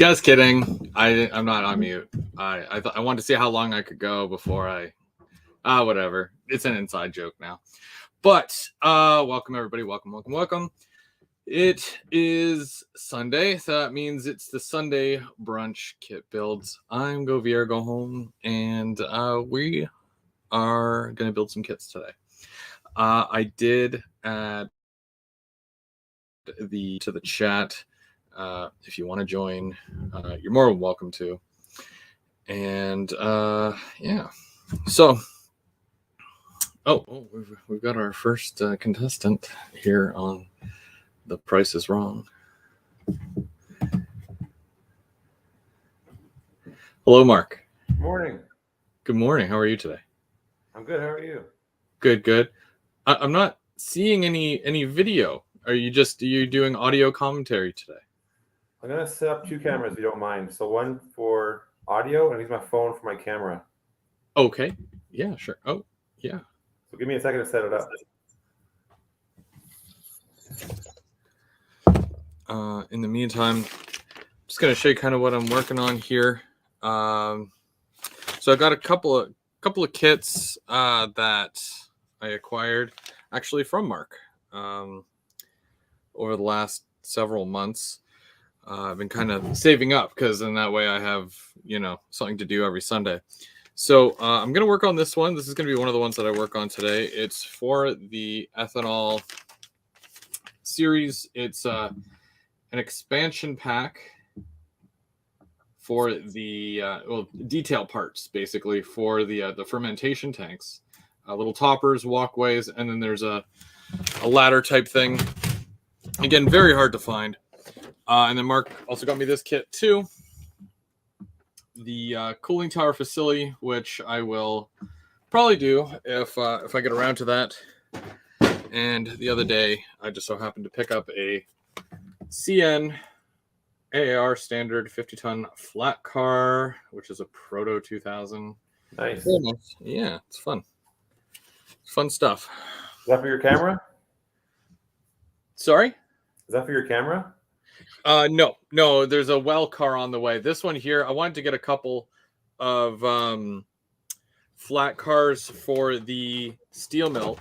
Just kidding. I'm not on mute. I wanted to see how long I could go before whatever. It's an inside joke now. But welcome everybody. Welcome. It is Sunday, so that means it's the Sunday brunch kit builds. I'm Go VR Go Home, and we are gonna build some kits today. I did add to the chat. If you want to join, you're more than welcome to. And yeah, so we've got our first contestant here on The Price is Wrong. Hello, Mark. Morning. Good morning. How are you today? I'm good. How are you? Good. I'm not seeing any video. Are you doing audio commentary today? I'm gonna set up two cameras if you don't mind. So one for audio, and I use my phone for my camera. Okay. Yeah, sure. Oh, yeah. So give me a second to set it up. In the meantime, I'm just gonna show you kind of what I'm working on here. So I got a couple of kits that I acquired actually from Mark over the last several months. I've been kind of saving up because in that way I have, something to do every Sunday. So I'm going to work on this one. This is going to be one of the ones that I work on today. It's for the ethanol series. It's an expansion pack for the detail parts, basically, for the fermentation tanks. Little toppers, walkways, and then there's a ladder type thing. Again, very hard to find. And then Mark also got me this kit too. The cooling tower facility, which I will probably do if I get around to that. And the other day, I just so happened to pick up a CN AAR standard 50-ton flat car, which is a Proto 2000. Nice. Yeah, it's fun. Fun stuff. Is that for your camera? Sorry? Is that for your camera? No, there's a well car on the way. This one here, I wanted to get a couple of flat cars for the steel mill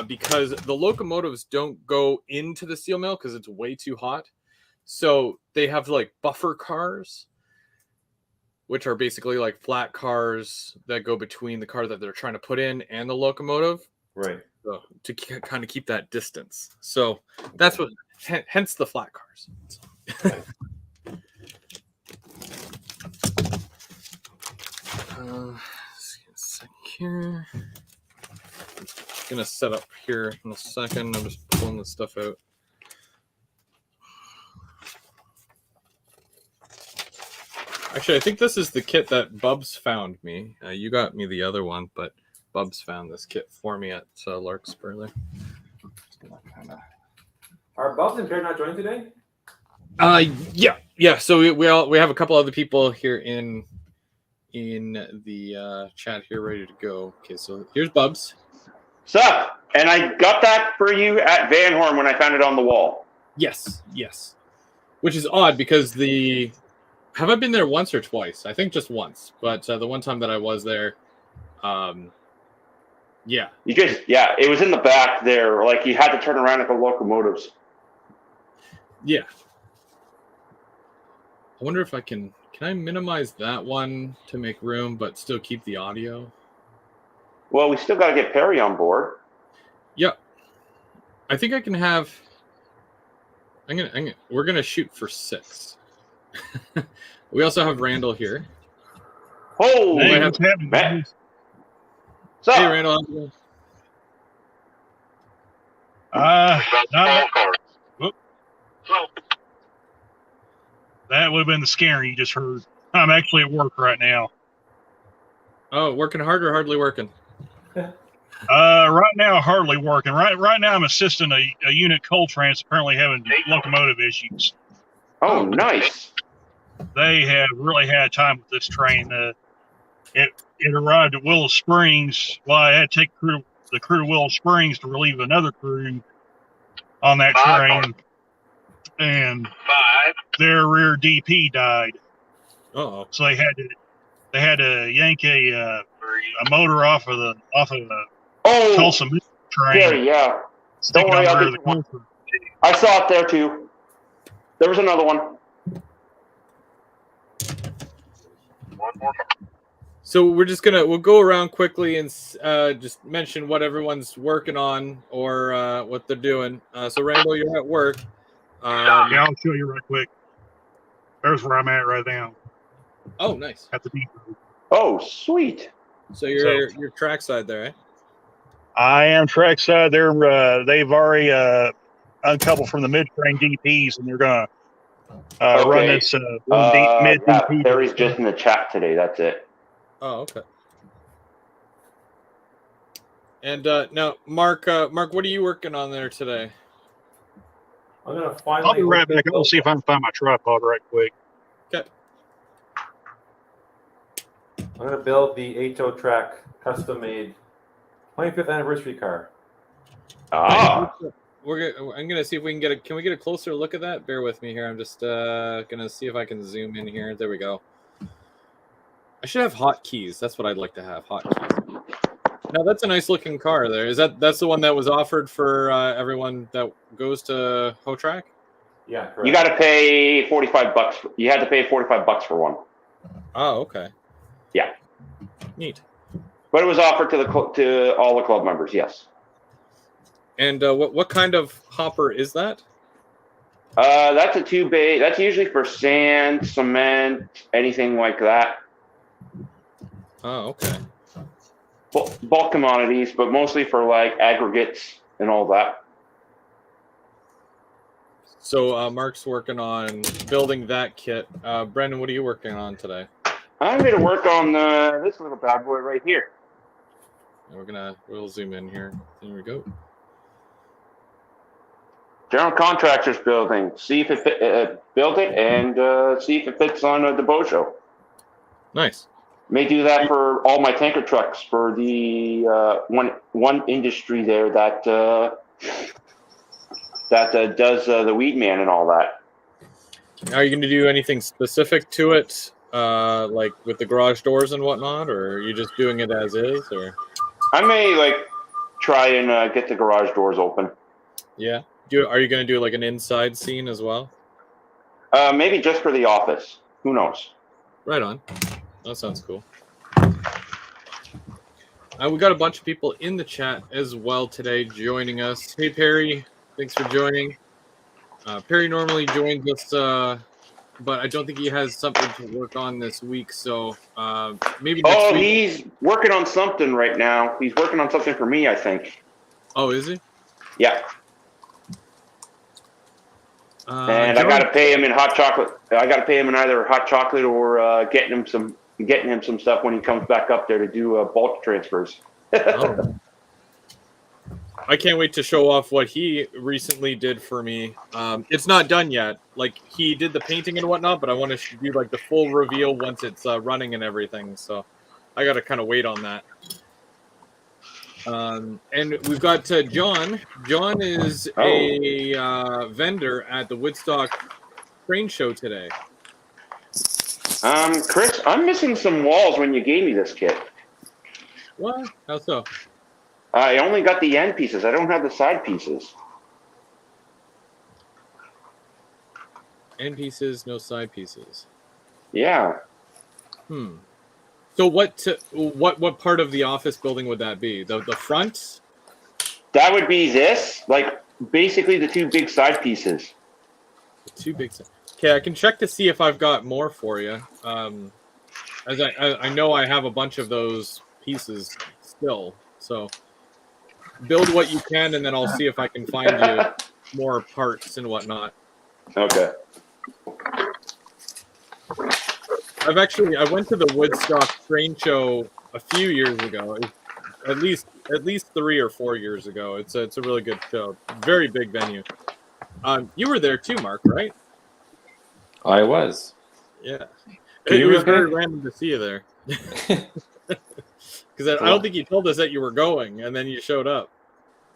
because the locomotives don't go into the steel mill because it's way too hot. So they have like buffer cars, which are basically like flat cars that go between the car that they're trying to put in and the locomotive. Right. So to kind of keep that distance. So that's what, hence the flat cars. Here. Gonna set up here in a second. I'm just pulling this stuff out. Actually, I think this is the kit that Bubs found me. You got me the other one, but Bubs found this kit for me at Larkspur. Are Bubs and Bear not joining today? Yeah. So we have a couple other people here in the chat here ready to go. Okay, so here's Bubs. Sup? And I got that for you at Van Horn when I found it on the wall. Yes. Which is odd because have I been there once or twice? I think just once, but the one time that I was there, yeah. It was in the back there. Like you had to turn around at the locomotives. Yeah. I wonder if can I minimize that one to make room, but still keep the audio? Well, we still got to get Perry on board. Yep. I think I can have. We're gonna shoot for 6. We also have Randall here. Oh, hey, what's happening, man? Hey, Randall. How's it going? That would have been the scare you just heard. I'm actually at work right now. Oh, working hard or hardly working? Right now, hardly working. Right now, I'm assisting a unit coal trans apparently having locomotive issues. Oh, nice. They have really had time with this train. It arrived at Willow Springs. Well, I had to take the crew to Willow Springs to relieve another crew on that train. And their rear DP died, Oh, so they had to yank a motor off of the Oh, Tulsa train, Gary, yeah. sticking Don't worry, on the I'll rear of get the you one. Tulsa. I saw it there too. There was another one. so we'll go around quickly and just mention what everyone's working on or what they're doing. So Rambo, you're at work. Yeah, I'll show you right quick. There's where I'm at right now Oh, nice. at the depot. Oh, sweet. So you're trackside there, eh? I am trackside. They've already uncoupled from the mid-train DPs, and they're gonna run Okay. this mid Yeah, DP. Terry's just in the chat today. That's it. Oh, okay. And now, Mark, what are you working on there today? I'm gonna I'll finally. be right back. I'll see if I can find my tripod right quick. Okay. I'm gonna build the HO track custom-made 25th anniversary car. Ah. I'm gonna see if we can get Can we get a closer look at that? Bear with me here. I'm just gonna see if I can zoom in here. There we go. I should have hotkeys. That's what I'd like to have. Hotkeys. Now that's a nice looking car. There that's the one that was offered for everyone that goes to Hotrack. Yeah, correct. You got to pay $45. You had to pay $45 for one. Oh, okay. Yeah. Neat. But it was offered to to all the club members. Yes. And what kind of hopper is that? That's a 2-bay. That's usually for sand, cement, anything like that. Oh, okay. Bulk commodities, but mostly for like aggregates and all that. So Mark's working on building that kit. Brendan, what are you working on today? I'm going to work on this little bad boy right here. We'll zoom in here. There we go. General contractors building. See if it build it and see if it fits on the boat show. Nice. May do that for all my tanker trucks for the one industry there that does the weed man and all that. Are you going to do anything specific to it, like with the garage doors and whatnot, or are you just doing it as is? Or I may try and get the garage doors open. yeah, are you going to do like an inside scene as well? Maybe just for the office. Who knows? Right on. That sounds cool. We got a bunch of people in the chat as well today joining us. Hey, Perry. Thanks for joining. Perry normally joins us, but I don't think he has something to work on this week. So maybe next week. He's working on something right now. He's working on something for me, I think. Oh, is he? Yeah. And I got to pay him in hot chocolate. I got to pay him in either hot chocolate or getting him some stuff when he comes back up there to do bulk transfers. Oh. I can't wait to show off what he recently did for me. It's not done yet. Like, he did the painting and whatnot, but I want to do like the full reveal once it's running and everything. So I got to kind of wait on that. And we've got John. John is a vendor at the Woodstock Train Show today. Chris, I'm missing some walls when you gave me this kit. What? How so? I only got the end pieces. I don't have the side pieces. End pieces, no side pieces. Yeah. So what part of the office building would that be? The front? That would be this, basically the two big side pieces. The two big sides. Okay, I can check to see if I've got more for you. As I know I have a bunch of those pieces still. So build what you can, and then I'll see if I can find you more parts and whatnot. Okay. I went to the Woodstock Train Show a few years ago, at least 3 or 4 years ago. It's a really good show, very big venue. You were there too, Mark, right? I was. Yeah. Can you It was repeat? very random to see you there. Because I don't think you told us that you were going, and then you showed up.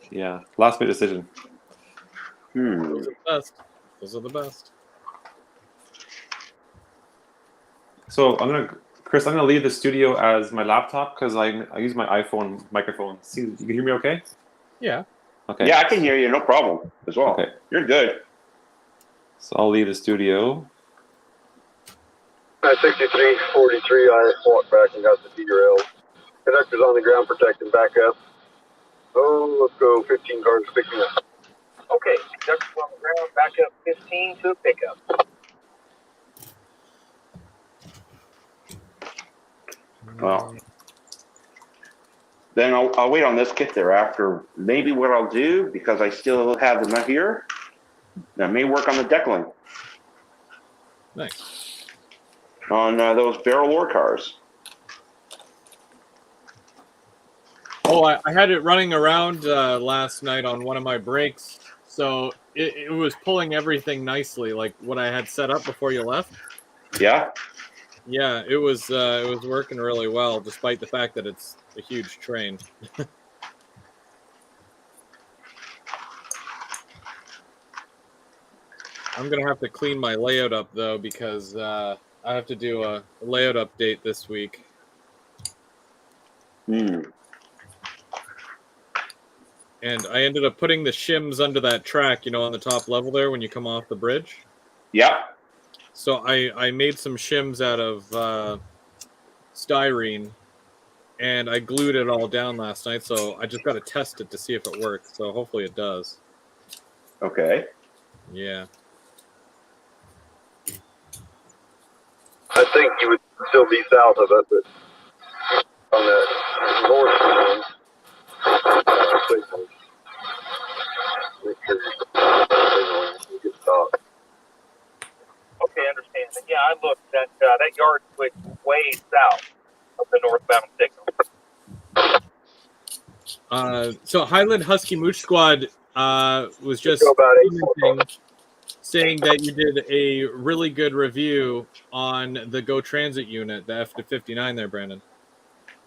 Yeah, last minute decision. Those are the best. Those are the best. So Chris, I'm gonna leave the studio as my laptop because I use my iPhone microphone. See, you can hear me okay? Yeah. Okay. Yeah, I can hear you. No problem as well. Okay. You're good. So I'll leave the studio. At 6343, I walked back and got the derail. Conductor's on the ground protecting back up. Oh, let's go. 15 cars picking up. Okay, conductor's on the ground, back up 15 to pickup. Well, then I'll wait on this kit thereafter. Maybe what I'll do, because I still have them here, I may work on the deckling Nice. on those barrel ore cars. Oh, I had it running around last night on one of my brakes, so it was pulling everything nicely, like what I had set up before you left. Yeah? Yeah, it was working really well, despite the fact that it's a huge train. I'm gonna have to clean my layout up though, because I have to do a layout update this week. Hmm. And I ended up putting the shims under that track, on the top level there when you come off the bridge. Yeah. So I made some shims out of styrene, and I glued it all down last night. So I just got to test it to see if it works. So hopefully it does. Okay. Yeah. I think you would still be south of it, but on the north end, make sure you get stopped. Okay, understand. Yeah, I looked at that yard switch way south of the northbound signal. So Highland Husky Mooch Squad was just Go about 8 commenting, saying that you did a really good review on the Go Transit unit, the F-59 there, Brandon.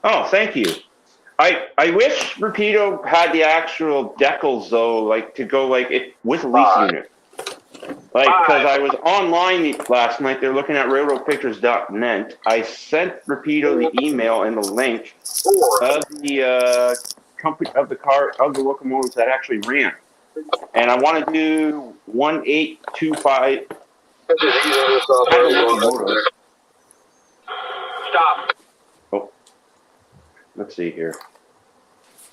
Oh, thank you. I wish Rapido had the actual decals though, like to go like it with a lease unit. Like, because I was online last night, they're looking at railroadpictures.net. I sent Rapido the email and the link of the company of the locomotives that actually ran, and I want to do 1825. Stop. Oh, let's see here.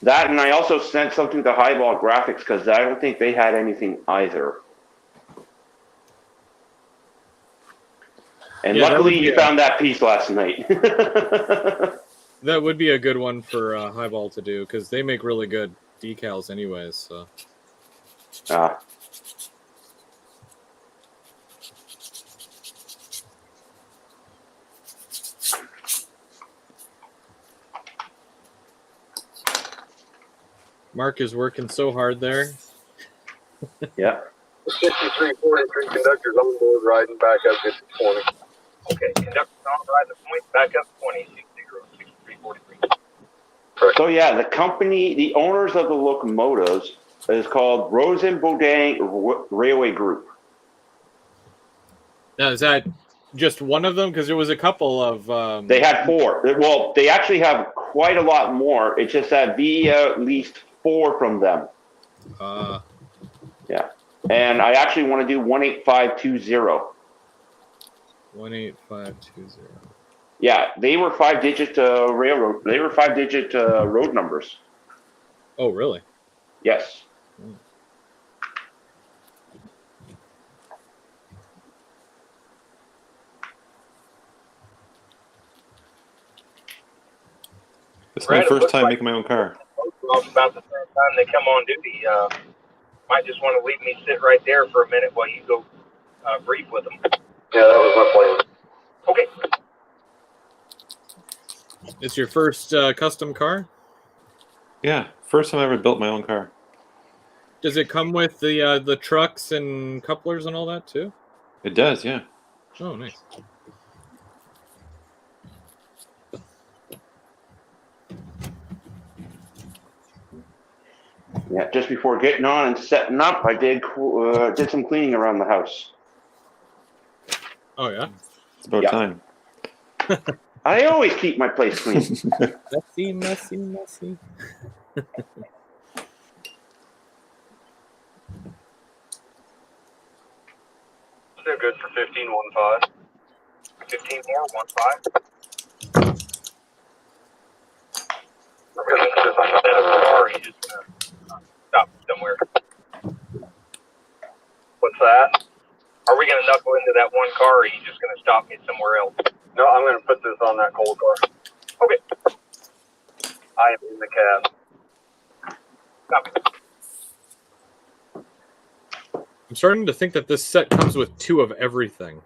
That, and I also sent something to Highball Graphics because I don't think they had anything either. And Yeah, luckily, you found that piece last night. That would be a good one for Highball to do, because they make really good decals anyways. So. Mark is working so hard there. Yeah. 6343 conductors on board riding back up to 20. Okay, conductor's on riding the point, back up 20, 6343. So yeah, the company, the owners of the locomotives is called Rosen Bodang Railway Group. Now, is that just one of them? Because there was a couple of... They had 4. Well, they actually have quite a lot more. It's just that VIA leased 4 from them. Yeah. And I actually want to do 18520. 18520. Yeah, they were 5-digit railroad. They were 5-digit road numbers. Oh, really? Yes. It's my first time making my own car. About the same time they come on duty. Might just want to leave me sit right there for a minute while you go brief with them. Yeah, that was my plan. Okay. It's your first custom car? Yeah, first time I ever built my own car. Does it come with the trucks and couplers and all that too? It does, yeah. Oh, nice. Yeah, just before getting on and setting up, I did some cleaning around the house. Oh, yeah? It's about time. I always keep my place clean. Messy. They're good for 15.15. 15 more, 1.5. Because if I set up the car, he's just gonna stop somewhere. What's that? Are we gonna knuckle into that one car, or are you just gonna stop me somewhere else? No, I'm going to put this on that cold car. Okay. I am in the cab. Copy. I'm starting to think that this set comes with 2 of everything.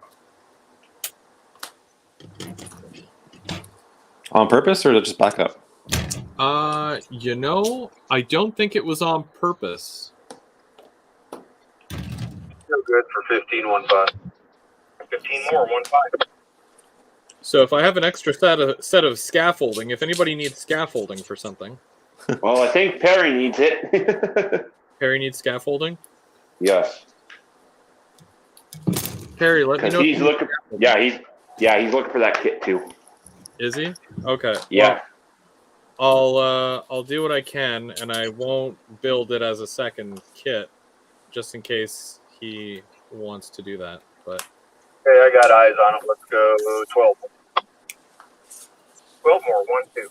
On purpose, or just backup? You know, I don't think it was on purpose. Still good for 15.15. 15 more, 1.5. So if I have an extra set of scaffolding, if anybody needs scaffolding for something, Well, I think Perry needs it. Perry needs scaffolding. Yes. Perry, let me Because know. he's looking. He's looking for that kit too. Is he? Okay. Yeah. Well, I'll do what I can, and I won't build it as a second kit, just in case he wants to do that. But Okay, I got eyes on it. Let's go 12. 12 more, 1.2.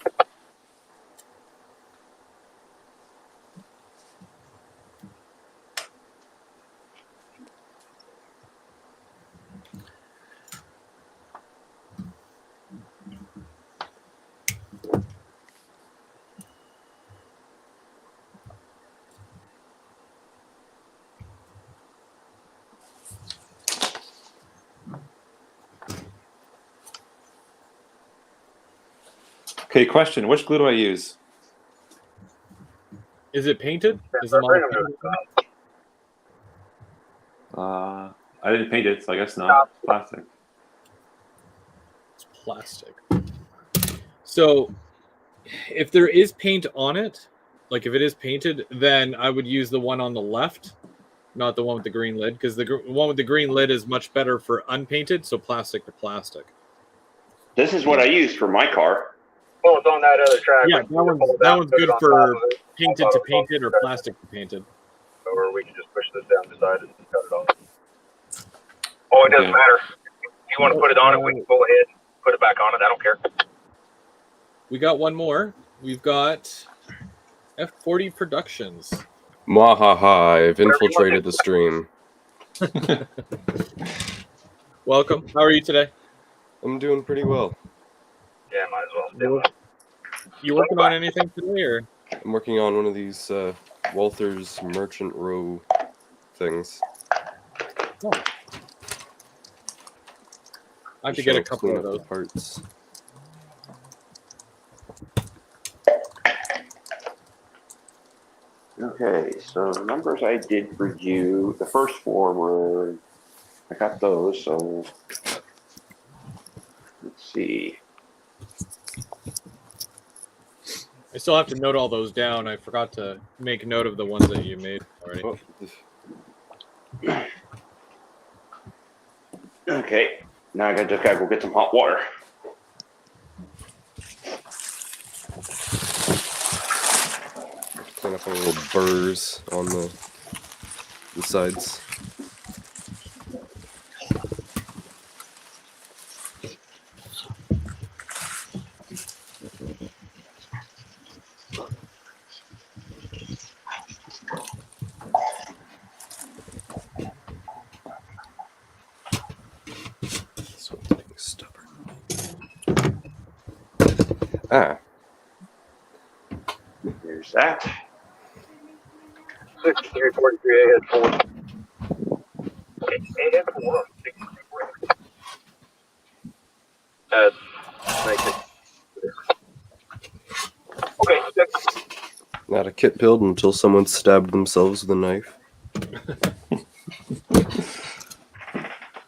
Okay, question. Which glue do I use? is it painted? Is the model painted? I didn't paint it, so I guess not. Plastic. It's plastic. So if there is paint on it, like if it is painted, then I would use the one on the left, not the one with the green lid, because the one with the green lid is much better for unpainted, so plastic to plastic. This is what I use for my car. Well, it's on that other track. Yeah, that one's good for painted to painted or plastic to painted. Or we can just push this down beside it and cut it off. Oh, it doesn't Okay. matter. If you want to put it on it, we can go ahead and put it back on it. I don't care. We got one more. We've got F40 Productions. Mwahaha, I've infiltrated the stream. Welcome. How are you today? I'm doing pretty well. Yeah, might as well do it. You working on anything today, or? I'm working on one of these Walther's Merchant Row things. Oh. I have to get a couple Clean of up the those. parts. Okay, so the numbers I did for you, the first 4 were, I got those, so let's see. I still have to note all those down. I forgot to make note of the ones that you made already. Oh, Okay, now I just gotta go get some hot water. clean up a little burrs on the sides. This one's being stubborn. Ah, There's that. 6343 ahead 4. Okay, ahead 4. 63. Make it. Okay, 6. not a kit build until someone stabbed themselves with a knife.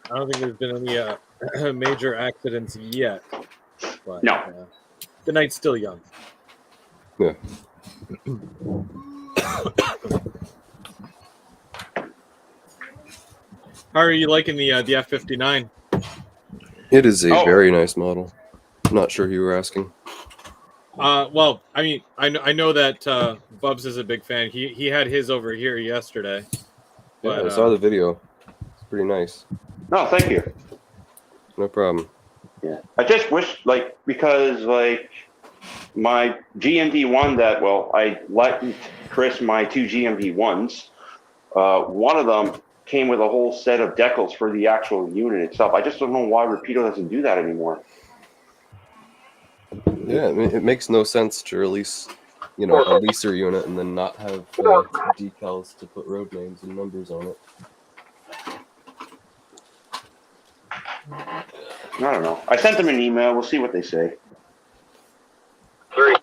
I don't think there's been any major accidents yet. But, No. The night's still young. Yeah. How are you liking the F-59? It is a Oh. very nice model. Not sure who you were asking. Well, I mean, I know that Bubs is a big fan. He had his over here yesterday. Yeah, But, I saw the video. It's pretty nice. No, thank you. No problem. Yeah, I just wish, like, because, like, my GMV1 that, well, I let Chris my two GMV1s. One of them came with a whole set of decals for the actual unit itself. I just don't know why Rapido doesn't do that anymore. Yeah, I mean, it makes no sense to release, a leaser unit and then not have decals to put road names and numbers on it. I don't know. I sent them an email. We'll see what they say. 3.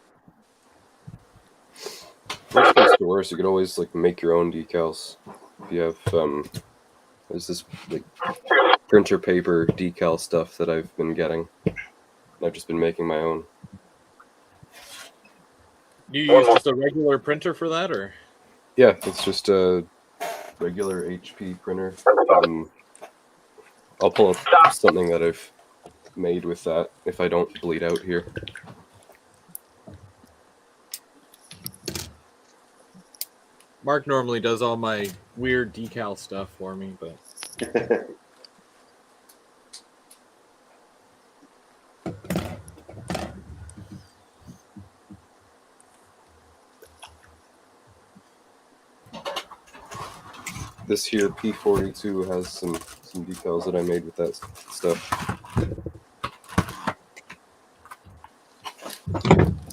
Worst comes to worst, you could always make your own decals. If you have there's this printer paper decal stuff that I've been getting. I've just been making my own. Do you use just a regular printer for that, or? Yeah, it's just a regular HP printer. I'll pull up something that I've made with that if I don't bleed out here. Mark normally does all my weird decal stuff for me, but this here P42 has some decals that I made with that stuff.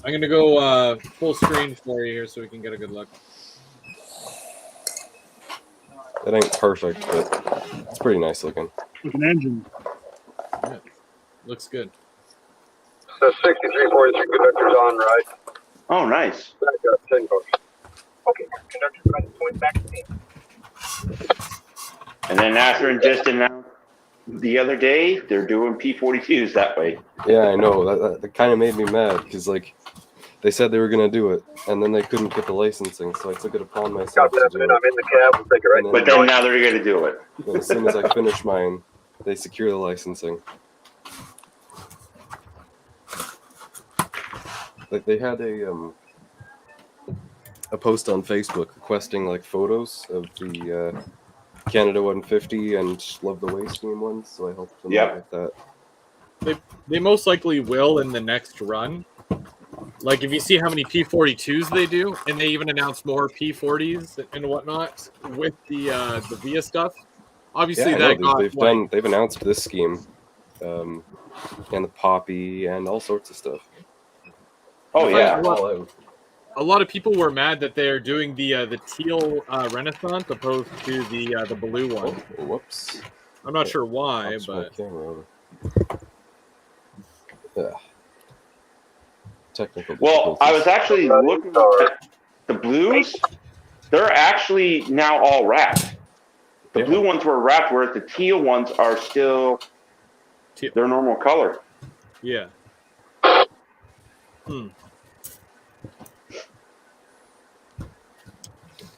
I'm gonna go full screen for you here so we can get a good look. It ain't perfect, but it's pretty nice looking. With an engine. Yeah, looks good. So 6343 conductor's on, right? Oh, nice. Back up 10 cars. Okay, conductor, try to point back to me. And then Atherton just announced the other day they're doing P42s that way. Yeah, I know. That kind of made me mad because they said they were gonna do it, and then they couldn't get the licensing, so I took it upon myself Got to that, do man. it. I'm in the cab. We'll take it right. But then now they're going to do it. And as soon as I finish mine, they secure the licensing. They had a post on Facebook requesting photos of the Canada 150 and Love the Way scheme ones, so I helped them out with that. They most likely will in the next run. Like, if you see how many P42s they do, and they even announced more P40s and whatnot with the VIA stuff. Obviously, they've announced this scheme, and the Poppy and all sorts of stuff. Oh yeah. A lot of people were mad that they're doing the teal Renaissance opposed to the blue one. Oh, whoops! I'm not sure why, but technical. Well, I was actually looking at the blues. They're actually now all wrapped. The blue ones were wrapped, whereas the teal ones are still their normal color. Yeah.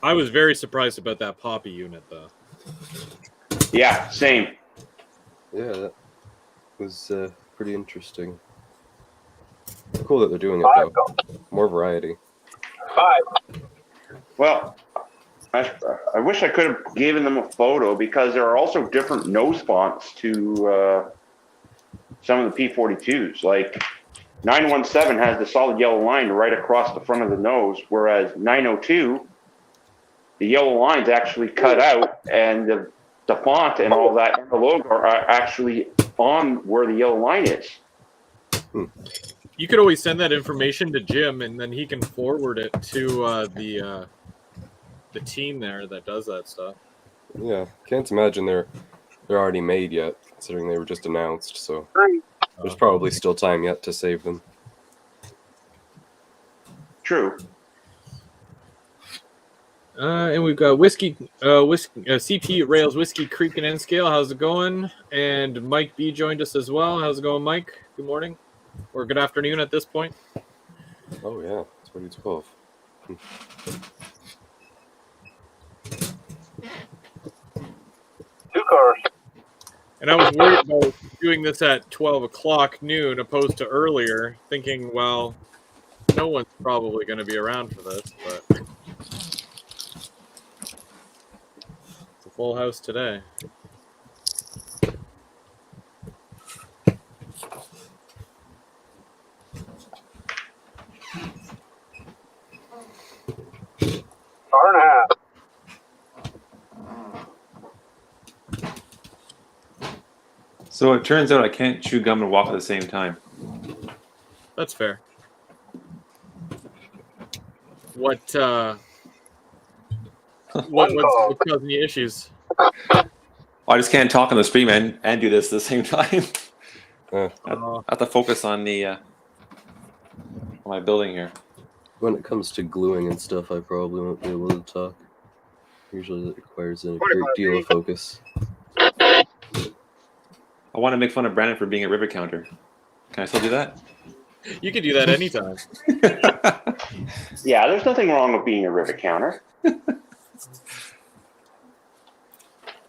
I was very surprised about that Poppy unit, though. Yeah, same. Yeah, that was pretty interesting. Cool that they're doing it, though. More variety. 5. Well, I wish I could have given them a photo because there are also different nose fonts to some of the P42s. Like 917 has the solid yellow line right across the front of the nose, whereas 902, the yellow line's actually cut out, and the font and all that and the logo are actually on where the yellow line is. You could always send that information to Jim, and then he can forward it to the team there that does that stuff. Yeah, can't imagine they're already made yet, considering they were just announced. So there's probably still time yet to save them. True. And we've got CP Rails Whiskey Creek and N Scale. How's it going? And Mike B joined us as well. How's it going, Mike? Good morning, or good afternoon at this point. Oh yeah, 2012. 2 cars. And I was worried about doing this at 12 o'clock noon opposed to earlier, thinking, well, no one's probably going to be around for this, but it's a full house today. Hour and a half. So it turns out I can't chew gum and walk at the same time. That's fair. What's causing you issues? I just can't talk on the stream and do this at the same time. I have to focus on the on my building here. When it comes to gluing and stuff, I probably won't be able to talk. Usually that requires a great deal of focus. I want to make fun of Brandon for being a rivet counter. Can I still do that? You could do that anytime. Yeah, there's nothing wrong with being a rivet counter.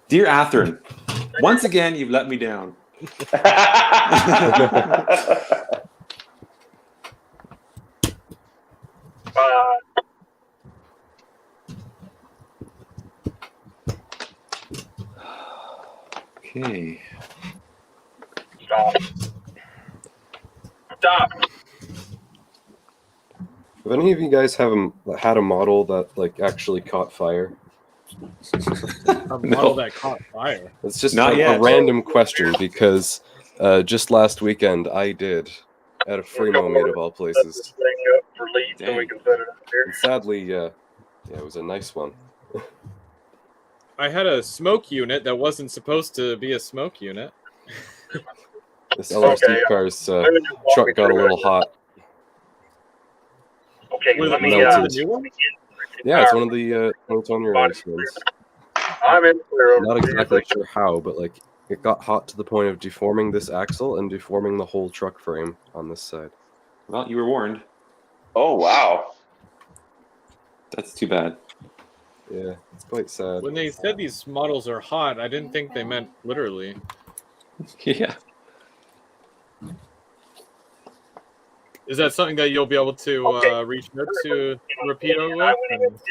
Dear Atherin, once again, you've let me down. Okay. Stop. Have any of you guys had a model that like actually caught fire? A model that caught fire. It's just Not a yet. random question because just last weekend I did at a Fremo meet of all places. Thing up for lead so we can set it up here. And sadly, yeah, it was a nice one. I had a smoke unit that wasn't supposed to be a smoke unit. This LRC car's truck got a little hot. Okay, Was let it me. the new one? Yeah, it's one of the on your ice ones. I'm in clear over Not here. exactly sure how, but like it got hot to the point of deforming this axle and deforming the whole truck frame on this side. Well, you were warned. Oh, wow. That's too bad. Yeah, it's quite sad. When they said these models are hot, I didn't think they meant literally. Yeah. Is that something that you'll be able to reach out to Rapido with?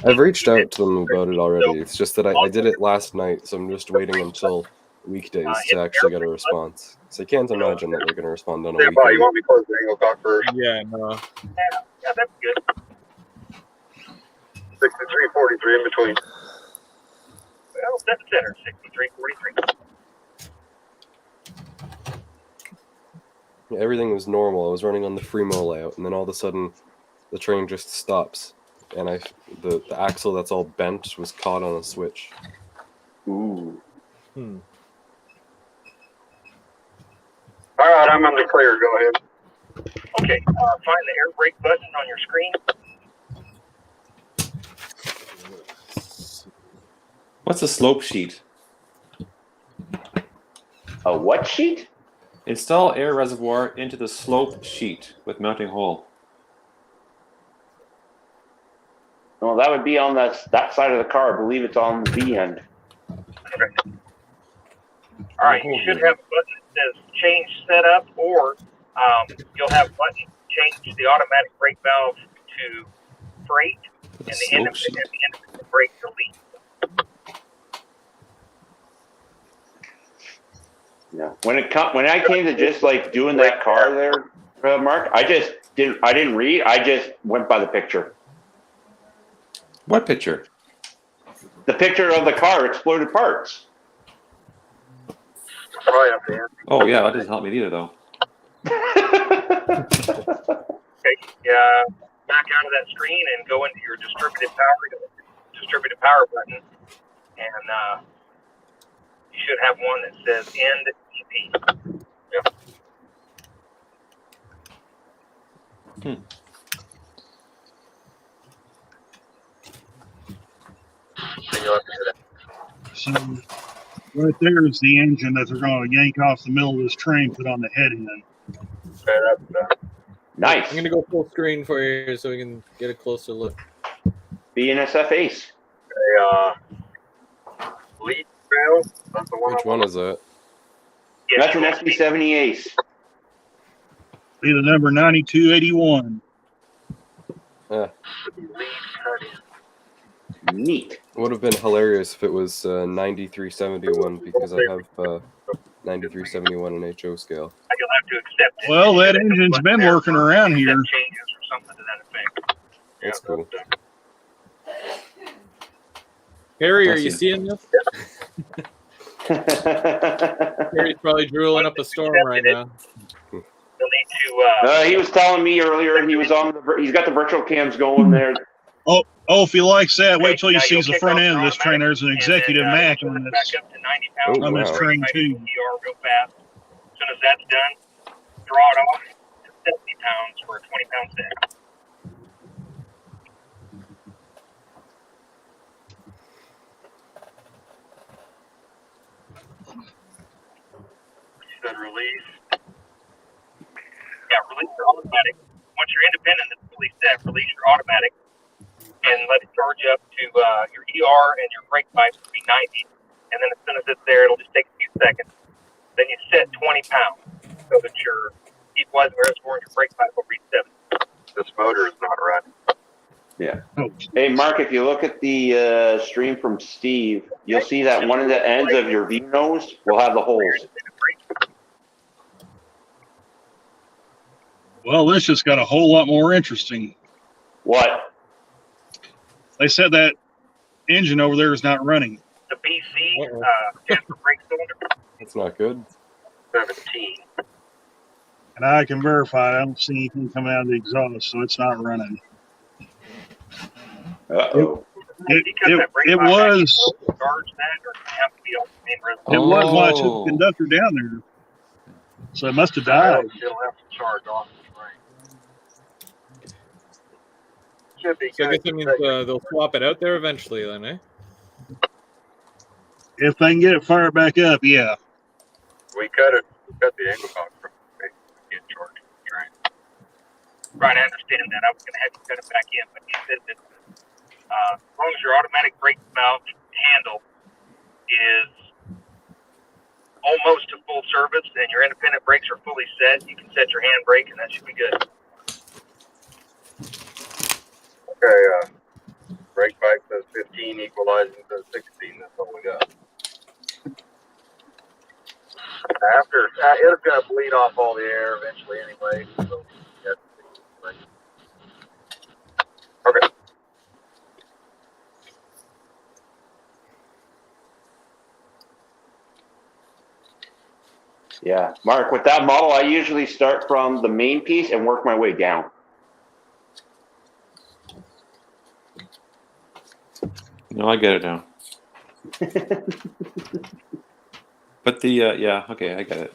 I've reached out to them about it already. It's just that I did it last night, so I'm just waiting until weekdays to actually get a response. So I can't imagine that they're going to respond on a Stand by. You weekend. want me to close the angle cock first? Yeah, no. Yeah, that's good. 6343 in between. Well, that's center, 6343. Yeah, everything was normal. I was running on the Fremo layout, and then all of a sudden, the train just stops, and the axle that's all bent was caught on a switch. Ooh. Hmm. All right, I'm on the clear. Go ahead. Okay, find the air brake button on your screen. What's a slope sheet? A what sheet? Install air reservoir into the slope sheet with mounting hole. Well, that would be on that side of the car. I believe it's on the B end. Okay. All right, you should have a button that says change setup, or you'll have a button change the automatic brake valve to freight, and the end of the brake to lead. Yeah. When I came to just like doing that car there, Mark, I didn't read. I just went by the picture. What picture? The picture of the car, exploded parts. Probably have to answer. Oh yeah, that doesn't help me either though. Okay, back out of that screen and go into your distributed power button, and you should have one that says end EP. Yep. So right there is the engine that they're going to yank off the middle of this train, put on the head end. Okay, that's done. Nice. I'm going to go full screen for you so we can get a closer look. BNSF Ace. A lead valve. That's the one. Which one is that? Yes, That's an SB70 Ace. Be the number 9281. Neat. It would have been hilarious if it was 9371 because I have 9371 in HO scale. You'll have to accept it. Well, that Hit the engine's button been there working for around accept here. changes or something to that effect. That's cool. Harry, are Bless you you. seeing this? Harry's probably drooling up a storm right now. You'll need to. He was telling me earlier he was he's got the virtual cams going there. Oh, if he likes that, wait till Now you see you'll the kick front off end of your this train. There's an automatic, executive and Mac you'll on lift this. back up to 90 pounds Oh, on wow. this train, train too. ER real fast. As soon as that's done, draw it off to 70 pounds for a 20-pound set. You said release. Yeah, release your automatic. Once you're independent, it's fully set. Release your automatic and let it charge up to your ER and your brake pipes to be 90. And then as soon as it's there, it'll just take a few seconds. Then you set 20 pounds so that your equalizer reservoir and your brake pipe will reach 70. This motor is not running. Yeah. Oh, Hey, Mark, if you look at the stream from Steve, you'll see that one of the ends of your V nose will have the holes. well, this just got a whole lot more interesting. What? They said that engine over there is not running. The BC stands for brake cylinder That's not good. 17. And I can verify I don't see anything coming out of the exhaust, so it's not running. Uh-oh. It was Charge that, or have to be on the main reservoir. it was when I took Oh. the conductor down there. So it must have died. It'll have to charge off the train. Should be So I good. guess that means they'll swap it out there eventually, then, eh? If they can get it fired back up, yeah. We cut the angle box from get charged the train. Right, I understand that. I was going to have you cut it back in, but he said that as long as your automatic brake valve handle is almost to full service and your independent brakes are fully set, you can set your hand brake and that should be good. Okay, brake pipe says 15, equalizing says 16. That's all we got. After it's gonna bleed off all the air eventually anyway. So, yeah. Okay. Yeah. Mark, with that model, I usually start from the main piece and work my way down. No, I get it now. But the yeah, okay, I get it.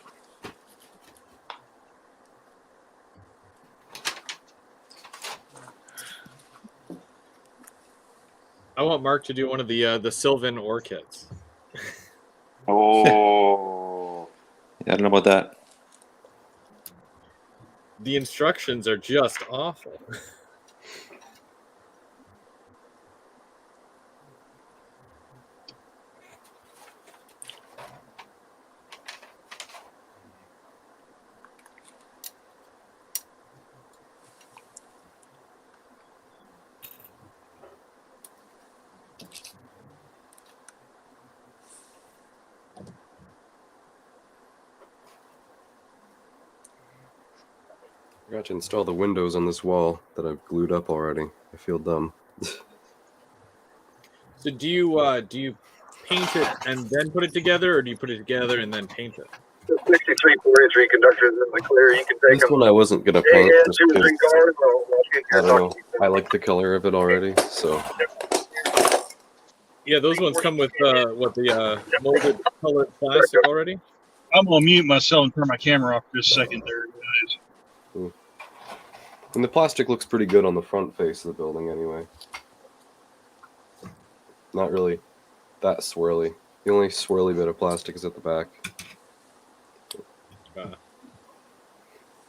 I want Mark to do one of the Sylvan orchids. Oh. Yeah, I don't know about that. The instructions are just awful. I got to install the windows on this wall that I've glued up already. I feel dumb. So do you paint it and then put it together, or do you put it together and then paint it? 63 43 conductors in the clear. You can take This them. one I wasn't gonna Yeah, paint yeah, just 2 or 3 because cars. I'll get I your don't know. talking. I like the color of it already, so Yeah, those ones come with the molded colored plastic already. I'm gonna mute myself and turn my camera off for just a second there, guys. and the plastic looks pretty good on the front face of the building anyway. Not really that swirly. The only swirly bit of plastic is at the back.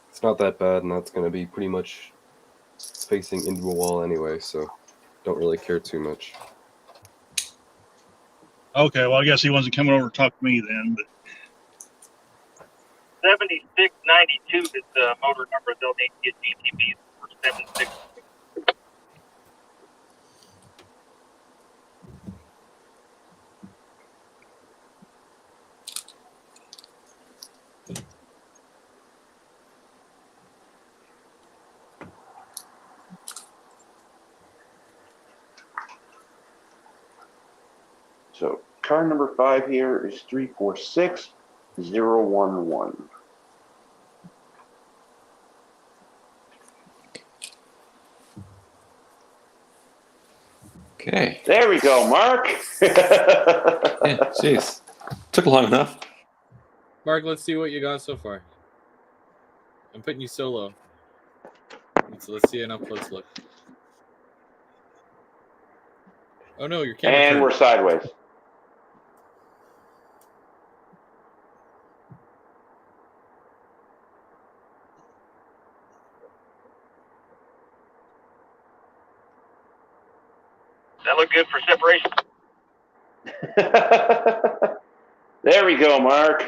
It's not that bad, and that's going to be pretty much facing into a wall anyway, so don't really care too much. Okay, well, I guess he wasn't coming over to talk to me then. But 7692 is the motor number they'll need to get GTVs for 76. So car number 5 here is 346011. Okay. There we go, Mark. Yeah, jeez. Took long enough. Mark, let's see what you got so far. I'm putting you solo. Let's see an up close look. Oh no, your camera And turned. we're sideways. That look good for separation? There we go, Mark.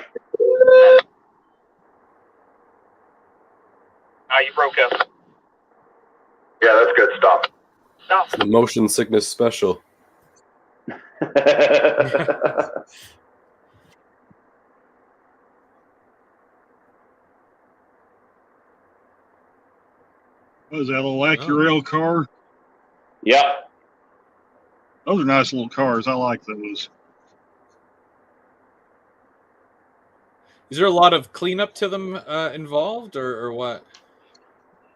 You broke up. Yeah, that's good. Stop. Stop. The motion sickness special. what is that, a little Accurail car? Yep. Those are nice little cars. I like those. Is there a lot of cleanup to them involved, or what?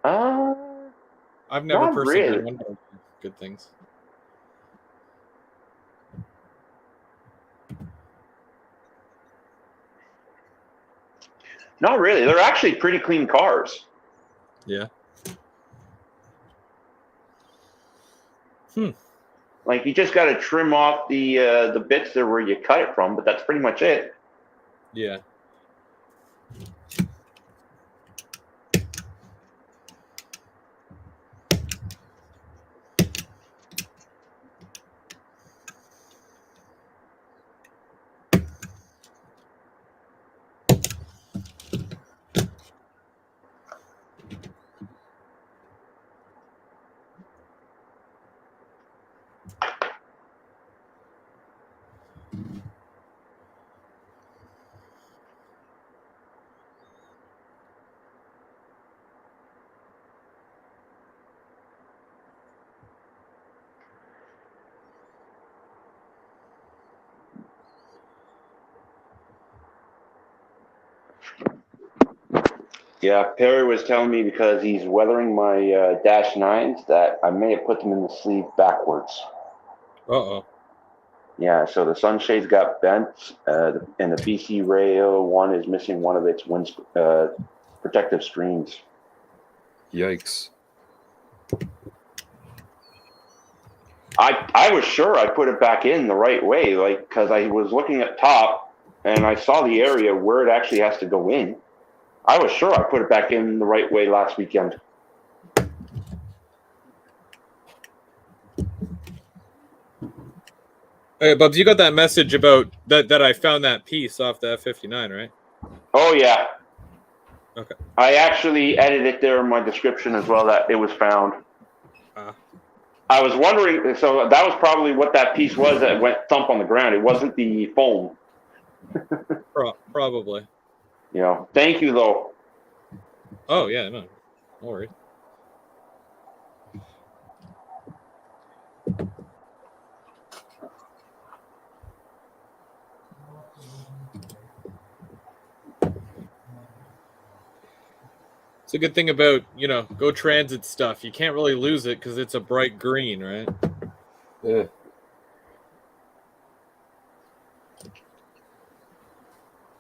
I've never Not personally really. done one, but good things. Not really. They're actually pretty clean cars. Yeah. Like you just got to trim off the bits there where you cut it from, but that's pretty much it. Yeah. Yeah, Perry was telling me because he's weathering my Dash 9s that I may have put them in the sleeve backwards. Uh-oh. Yeah, so the sunshades got bent, and the BC rail one is missing one of its wind protective screens. Yikes. I was sure I put it back in the right way, like, because I was looking at top and I saw the area where it actually has to go in. I was sure I put it back in the right way last weekend. Hey, Bubs, you got that message about that I found that piece off the F-59, right? Oh, yeah. Okay. I actually edited it there in my description as well that it was found. I was wondering, so that was probably what that piece was that went thump on the ground. It wasn't the foam. Probably. You know, thank you, though. Oh, yeah, no worries. It's a good thing about, Go Transit stuff. You can't really lose it because it's a bright green, right? Yeah.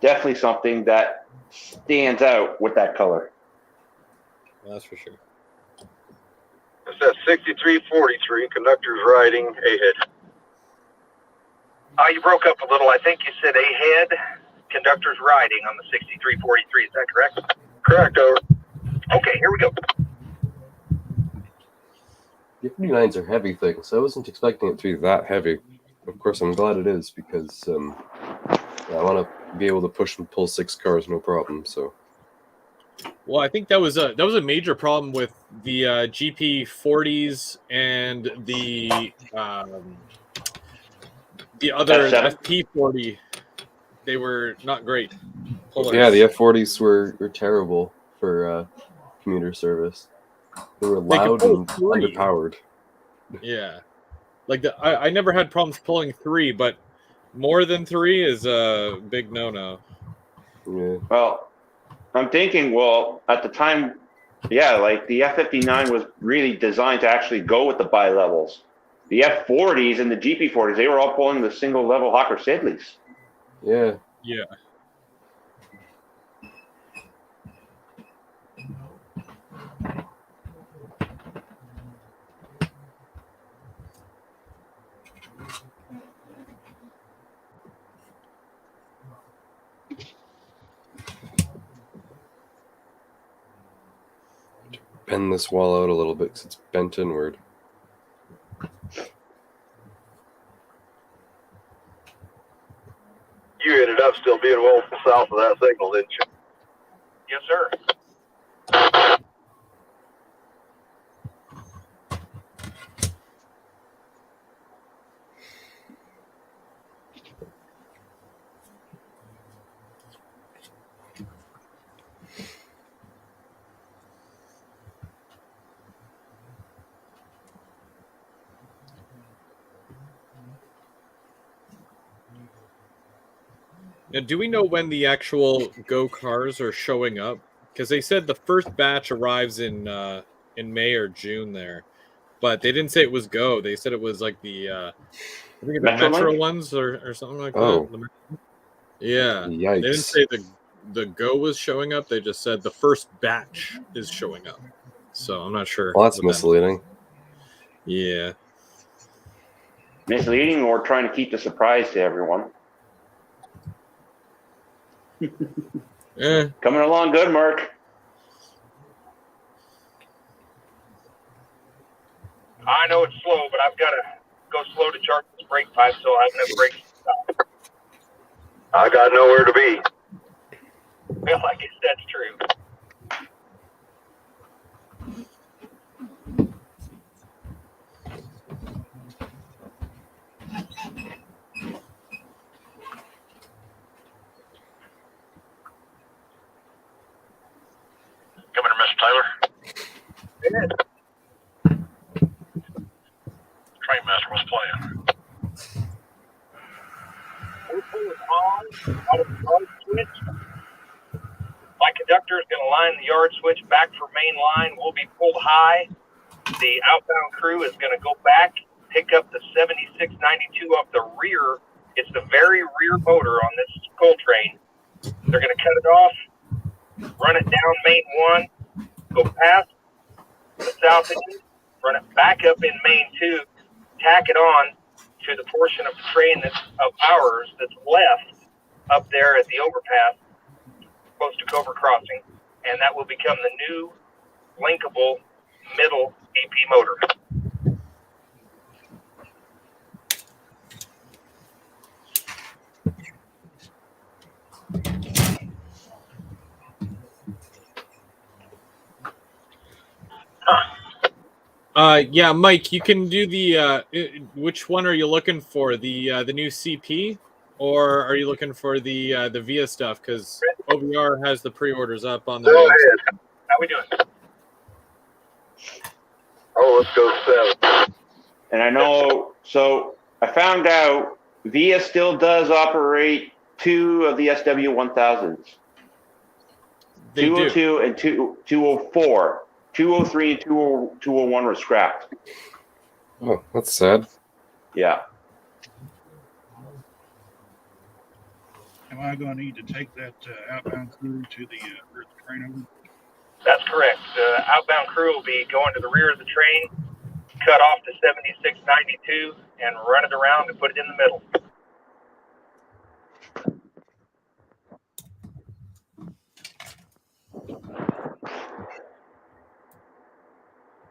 Definitely something that stands out with that color. That's for sure. It says 6343, conductor's riding ahead. You broke up a little. I think you said ahead, conductor's riding on the 6343. Is that correct? Correct, over. Okay, here we go. The F-59s are heavy things. I wasn't expecting it to be that heavy. of course, I'm glad it is because I want to be able to push and pull 6 cars, no problem. So. Well, I think that was a major problem with the GP40s and the other F7? FP40. They were not great pullers. Yeah, the F40s were terrible for commuter service. They were They could loud pull and 3. underpowered. Yeah, like I never had problems pulling 3, but more than 3 is a big no-no. Yeah. Well, I'm thinking, well, at the time, yeah, like the F59 was really designed to actually go with the bi-levels. The F40s and the GP40s, they were all pulling the single level Hawker Sidleys. Yeah. Yeah. Bend this wall out a little bit because it's bent inward. You ended up still being well south of that signal, didn't you? Yes, sir. Now, do we know when the actual Go cars are showing up? Because they said the first batch arrives in May or June there, but they didn't say it was Go. They said it was like the I think the Metrolink? Metro ones or something like Oh. that. Yeah, Yikes. they didn't say the Go was showing up. They just said the first batch is showing up. So I'm not sure. Well, that's what that- misleading. Yeah. Misleading or trying to keep the surprise to everyone. Coming along good, Mark. I know it's slow, but I've got to go slow to charge this brake pipe so I have enough brakes to stop. I got nowhere to be. Well, I guess that's true. Come here, Mr. Taylor. Trainmaster was playing. We're pulling on out of the yard switch. My conductor is going to line the yard switch back for main line. We'll be pulled high. The outbound crew is going to go back, pick up the 7692 off the rear. It's the very rear motor on this coal train. They're going to cut it off, run it down main 1, go past the south end, run it back up in main 2, tack it on to the portion of the train that's of ours that's left up there at the overpass close to Covert Crossing, and that will become the new linkable middle AP motor. Yeah, Mike, you can do the. Which one are you looking for? The new CP, or are you looking for the VIA stuff? Because OVR has the pre-orders up on the. Go ahead. How we doing? Oh, let's go 7. And I know, so I found out VIA still does operate 2 of the SW1000s. They 202 do. and 204. 203 and 201 were scrapped. Oh, that's sad. Yeah. Am I going to need to take that outbound crew to the rear of the train over? That's correct. The outbound crew will be going to the rear of the train, cut off the 7692, and run it around and put it in the middle.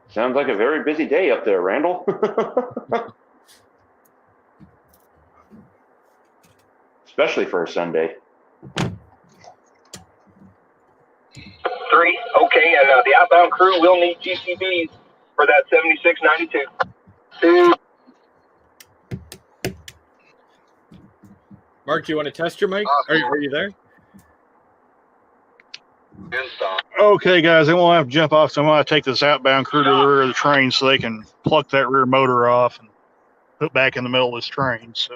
Sounds like a very busy day up there, Randall. especially for a Sunday. 3. Okay, and the outbound crew will need GCBs for that 7692. 2. Mark, do you want to test your mic? Are you there? Okay, guys, they won't have to jump off, so I'm going to take this outbound crew to the rear of the train so they can pluck that rear motor off and put back in the middle of this train. So,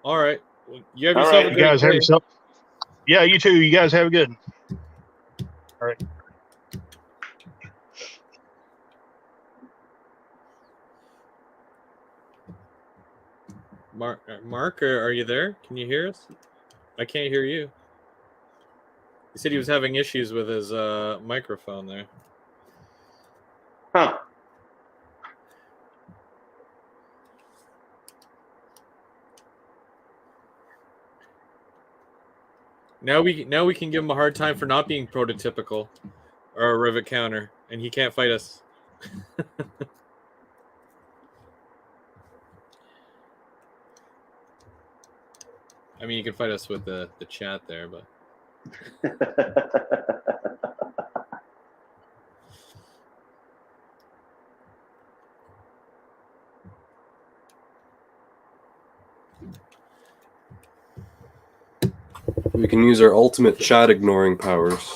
All right. Well, you have All yourself right. a you guys great have day. yourself. Yeah, you too. You guys have a good one. All right. Mark, are you there? Can you hear us? I can't hear you. He said he was having issues with his microphone there. Huh. Now we can give him a hard time for not being prototypical or a rivet counter, and he can't fight us. I mean, you can fight us with the chat there, but We can use our ultimate chat ignoring powers.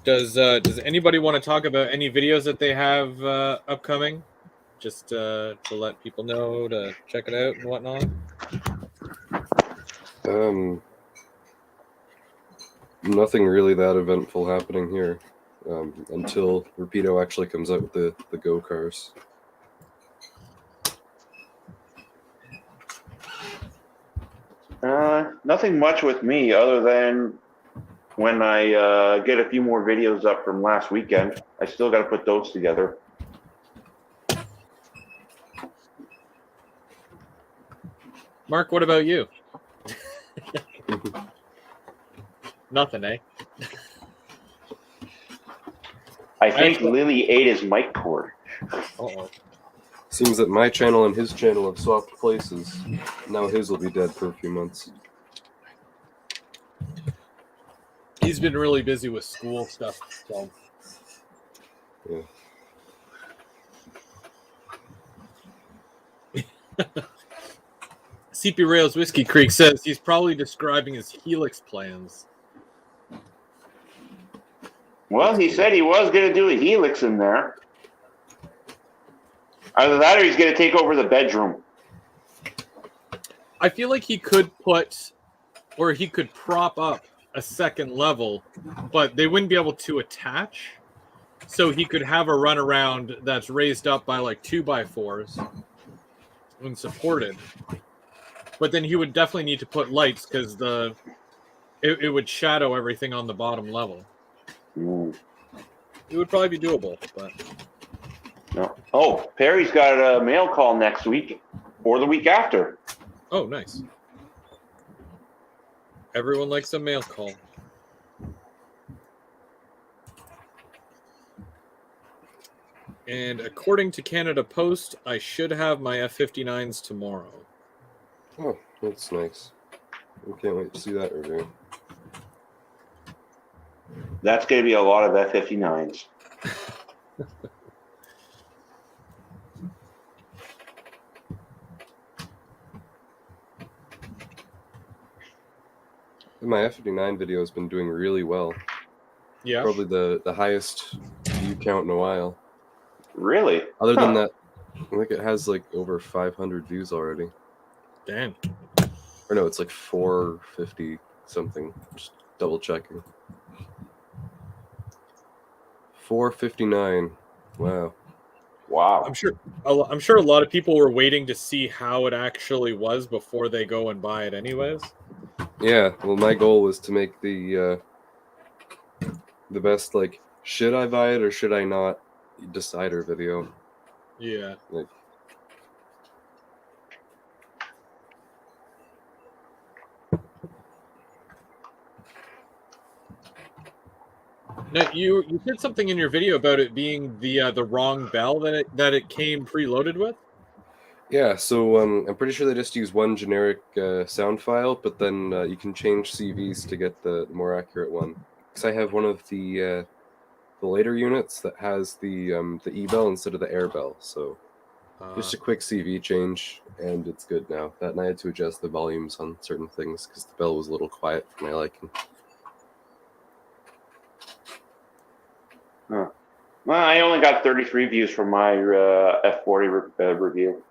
does anybody want to talk about any videos that they have upcoming? Just to let people know to check it out and whatnot. Nothing really that eventful happening here until Rapido actually comes out with the Go cars. Nothing much with me other than when I get a few more videos up from last weekend. I still got to put those together. Mark, what about you? Nothing, eh? I think Lily ate his mic cord. Uh-oh. Seems that my channel and his channel have swapped places. Now his will be dead for a few months. He's been really busy with school stuff. So. Yeah. CP Rails Whiskey Creek says he's probably describing his Helix plans. Well, he said he was going to do a Helix in there. Either that or he's going to take over the bedroom. I feel like he could put, or he could prop up a second level, but they wouldn't be able to attach. So he could have a runaround that's raised up by like 2x4s and supported. But then he would definitely need to put lights because it would shadow everything on the bottom level. Mm. It would probably be doable, but No. Oh, Perry's got a mail call next week or the week after. oh, nice. Everyone likes a mail call. And according to Canada Post, I should have my F-59s tomorrow. Oh, that's nice. We can't wait to see that review. That's going to be a lot of F-59s. My F-59 video has been doing really well. Yeah. Probably the highest view count in a while. Really? Other than that, I think it has like over 500 views already. Damn. Or no, it's like 450 something. Just double checking. 459. Wow. Wow. I'm sure a lot of people were waiting to see how it actually was before they go and buy it anyways. Yeah, well, my goal was to make the best, like, should I buy it or should I not decider video. Yeah. Like, Now, you said something in your video about it being the wrong bell that it came preloaded with. Yeah, so I'm pretty sure they just use one generic sound file, but then you can change CVs to get the more accurate one. Because I have one of the later units that has the E-bell instead of the air bell, so just a quick CV change, and it's good now. That and I had to adjust the volumes on certain things because the bell was a little quiet for my liking. Huh. Well, I only got 33 views from my F40 review.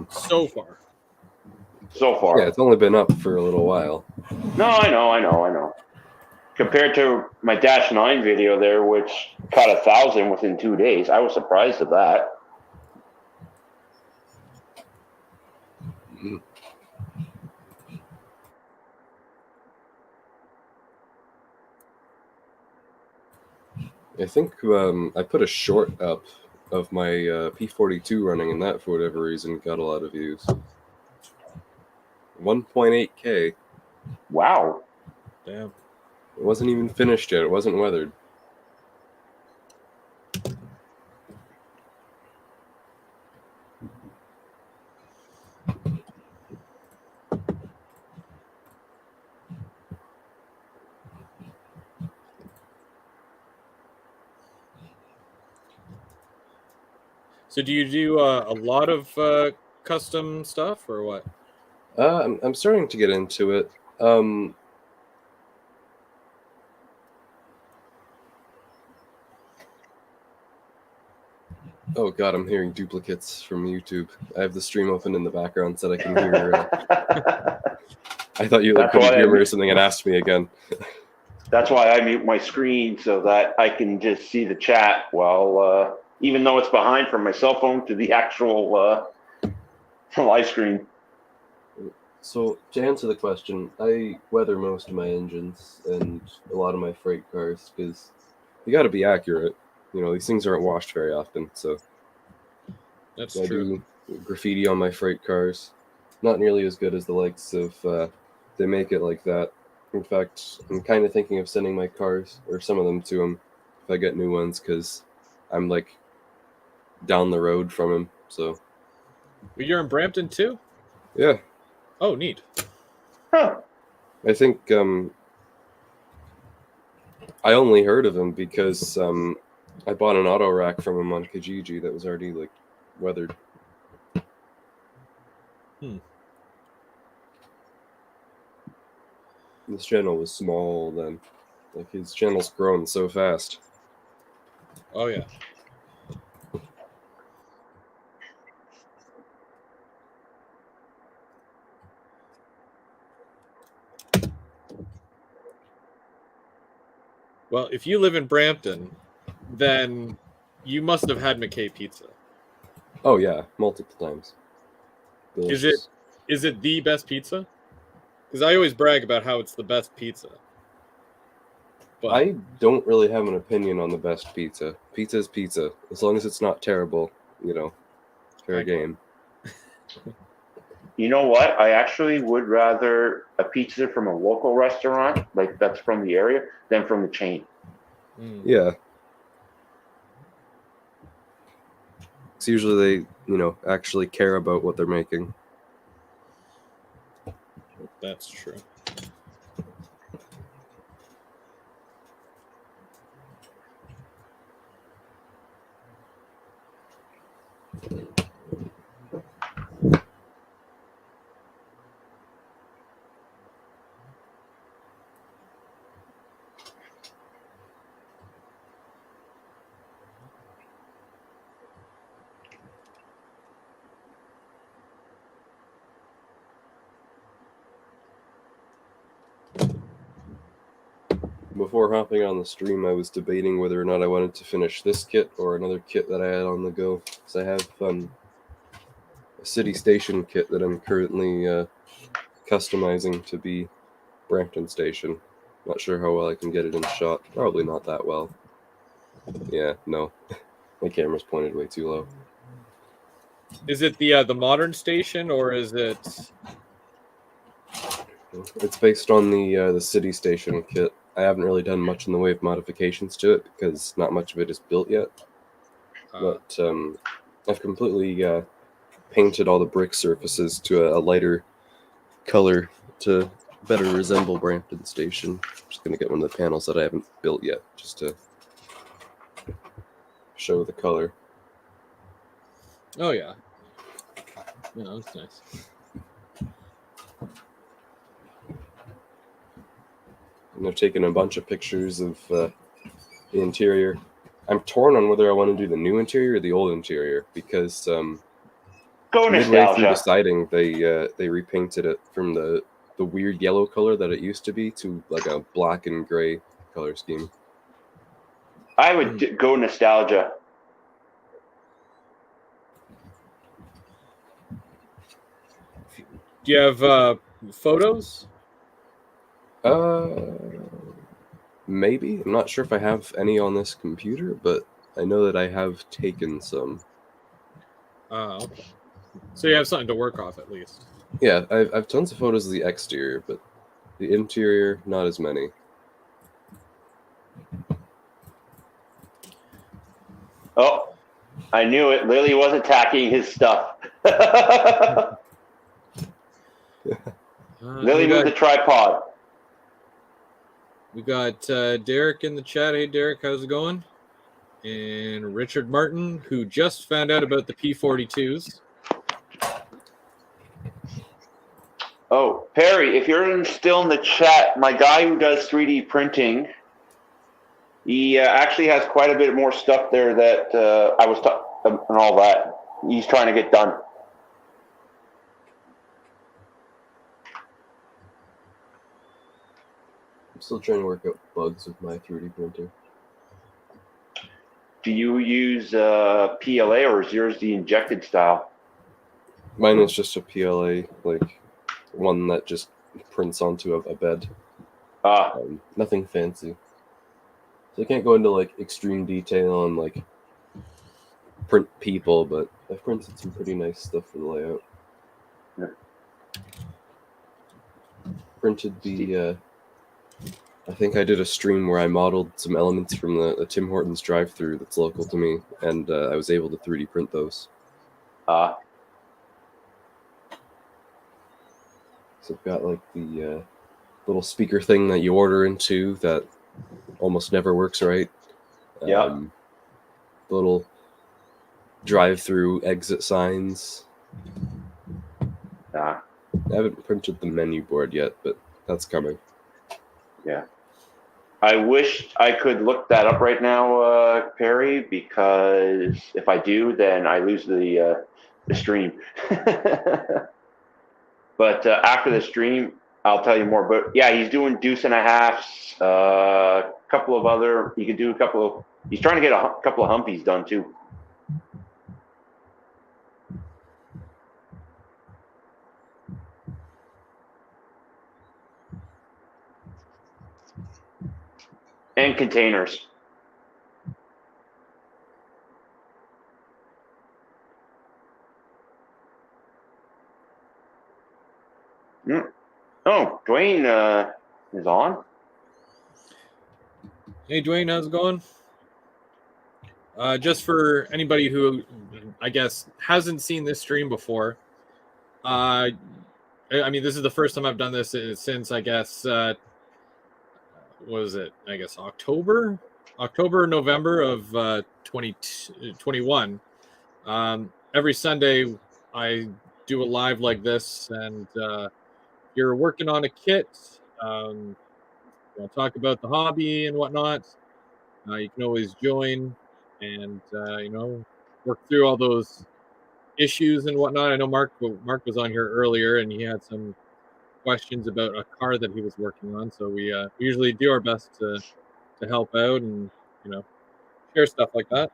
So far. So far. Yeah, it's only been up for a little while. No, I know. Compared to my Dash 9 video there, which caught 1,000 within 2 days, I was surprised at that. I think I put a short up of my P42 running, and that, for whatever reason, got a lot of views. 1.8K. Wow. Damn. It wasn't even finished yet. It wasn't weathered. So do you do a lot of custom stuff or what? I'm starting to get into it. Oh god, I'm hearing duplicates from YouTube. I have the stream open in the background so that I can hear. I thought you couldn't hear me or something and asked me again. That's why I mute my screen so that I can just see the chat while, even though it's behind from my cell phone to the actual live screen. So, to answer the question, I weather most of my engines and a lot of my freight cars because you got to be accurate. You know, these things aren't washed very often, so That's I true. do graffiti on my freight cars. Not nearly as good as the likes of they make it like that. In fact, I'm kind of thinking of sending my cars, or some of them, to him if I get new ones, because I'm like down the road from him. So, But you're in Brampton too? yeah. Oh, neat. Huh. I think I only heard of him because I bought an auto rack from him on Kijiji that was already like weathered. This channel was small then. Like, his channel's grown so fast. Oh yeah. Well, if you live in Brampton, then you must have had McKay Pizza. Oh yeah, multiple times. Delicious. Is it the best pizza? Because I always brag about how it's the best pizza. But I don't really have an opinion on the best pizza. Pizza is pizza. As long as it's not terrible, you know, fair game. You know what? I actually would rather a pizza from a local restaurant, like that's from the area, than from the chain. Yeah. It's usually they, you know, actually care about what they're making. That's true. Before hopping on the stream, I was debating whether or not I wanted to finish this kit or another kit that I had on the go. Because I have a City Station kit that I'm currently customizing to be Brampton Station. Not sure how well I can get it in shot. Probably not that well. Yeah, no. My camera's pointed way too low. Is it the modern station or is it It's based on the city station kit. I haven't really done much in the way of modifications to it because not much of it is built yet. But I've completely painted all the brick surfaces to a lighter color to better resemble Brampton Station. I'm just going to get one of the panels that I haven't built yet just to show the color. Oh, yeah. Yeah, that's nice. And I've taken a bunch of pictures of the interior. I'm torn on whether I want to do the new interior or the old interior because Go midway through nostalgia. deciding, they repainted it from the weird yellow color that it used to be to like a black and gray color scheme. I would go nostalgia. Do you have photos? Maybe. I'm not sure if I have any on this computer, but I know that I have taken some. Okay. So you have something to work off at least. Yeah, I've tons of photos of the exterior, but the interior, not as many. Oh, I knew it. Lily was attacking his stuff. Lily, move the tripod. We got Derek in the chat. Hey, Derek, how's it going? And Richard Martin, who just found out about the P42s. Oh, Perry, if you're still in the chat, my guy who does 3D printing, he actually has quite a bit more stuff there that I was and all that. He's trying to get done. I'm still trying to work out bugs with my 3D printer. Do you use PLA or is yours the injected style? Mine is just a PLA, like one that just prints onto a bed. Nothing fancy. So I can't go into like extreme detail on like print people, but I've printed some pretty nice stuff for the layout. Yeah. Printed the I think I did a stream where I modeled some elements from the Tim Hortons drive-thru that's local to me, and I was able to 3D print those. So I've got like the little speaker thing that you order into that almost never works right. Yeah. Little drive-through exit signs. Yeah. I haven't printed the menu board yet, but that's coming. Yeah. I wish I could look that up right now, Perry, because if I do, then I lose the stream. But after the stream, I'll tell you more. But yeah, he's doing deuce and a halves, a couple of other. He could do a couple of. He's trying to get a couple of humpies done too. And containers. Oh, Dwayne is on. Hey, Dwayne, how's it going? Just for anybody who, I guess, hasn't seen this stream before, I mean, this is the first time I've done this since, I guess, what was it? I guess October, November of 2021. Every Sunday, I do a live like this, and you're working on a kit. Talk about the hobby and whatnot. You can always join and work through all those issues and whatnot. I know Mark was on here earlier, and he had some questions about a car that he was working on. So we usually do our best to help out and share stuff like that.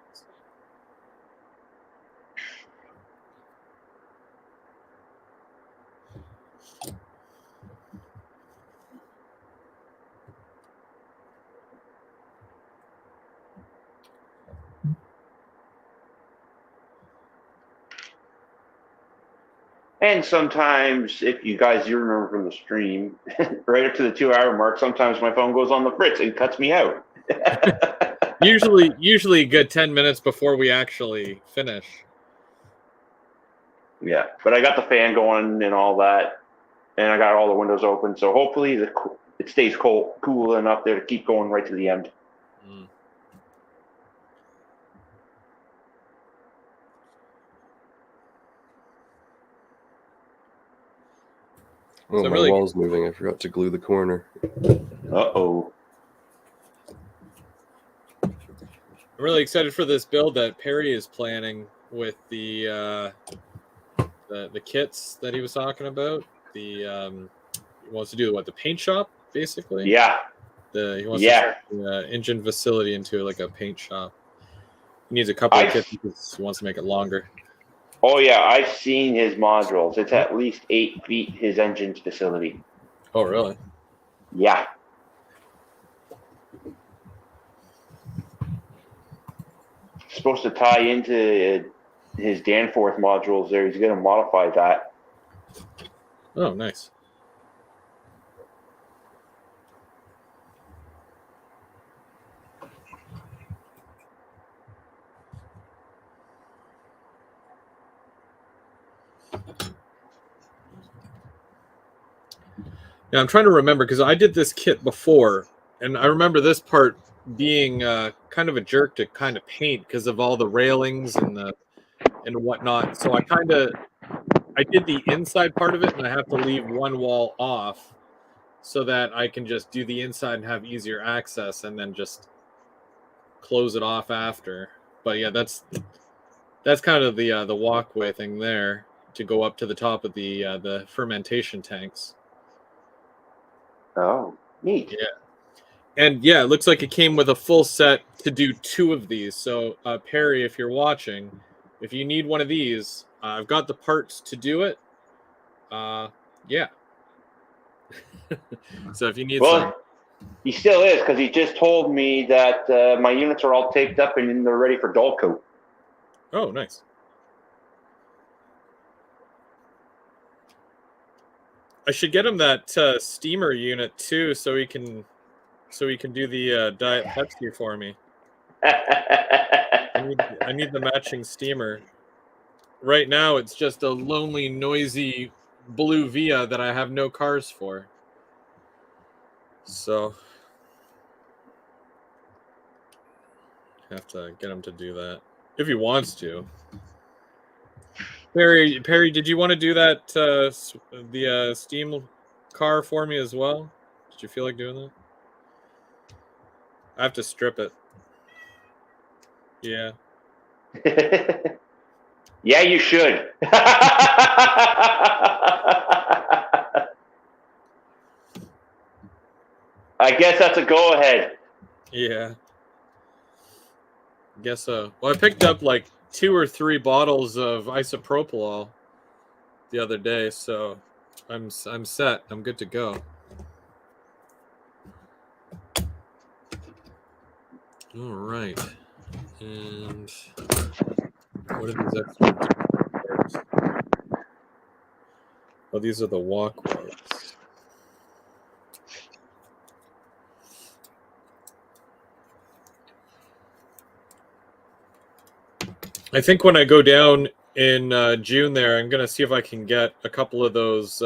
And sometimes, if you guys do remember from the stream, right up to the 2-hour mark, sometimes my phone goes on the fritz and cuts me out. Usually a good 10 minutes before we actually finish. Yeah, but I got the fan going and all that, and I got all the windows open, so hopefully it stays cool enough there to keep going right to the end. Mm. Oh, So my really- wall's moving. I forgot to glue the corner. Uh-oh. I'm really excited for this build that Perry is planning with the kits that he was talking about. He wants to do the paint shop basically. Yeah. He wants to turn the engine facility into like a paint shop. He needs a couple of kits because he wants to make it longer. Oh, yeah, I've seen his modules. It's at least 8 feet, his engine's facility. Oh, really? Yeah. Supposed to tie into his Danforth modules there. He's going to modify that. Oh, nice. Yeah, I'm trying to remember because I did this kit before, and I remember this part being kind of a jerk to kind of paint because of all the railings and whatnot. So I did the inside part of it, and I have to leave one wall off so that I can just do the inside and have easier access, and then just close it off after. But yeah, that's kind of the walkway thing there to go up to the top of the fermentation tanks. Oh, neat. Yeah. And yeah, it looks like it came with a full set to do 2 of these. So Perry, if you're watching, if you need one of these, I've got the parts to do it. Yeah. So if you need some. He still is, because he just told me that my units are all taped up and they're ready for dull coat. Oh, nice. I should get him that steamer unit too, so he can do the Diet Pepsi for me. I need the matching steamer. Right now, it's just a lonely, noisy blue Via that I have no cars for. So, have to get him to do that if he wants to. Perry, did you want to do that the steam car for me as well? Did you feel like doing that? I have to strip it. Yeah. Yeah, you should. I guess that's a go-ahead. Yeah. Guess so. Well, I picked up like 2 or 3 bottles of isopropyl the other day, so I'm set. I'm good to go. All right. And what are these extra parts? Oh, these are the walkways. I think when I go down in June there, I'm going to see if I can get a couple of those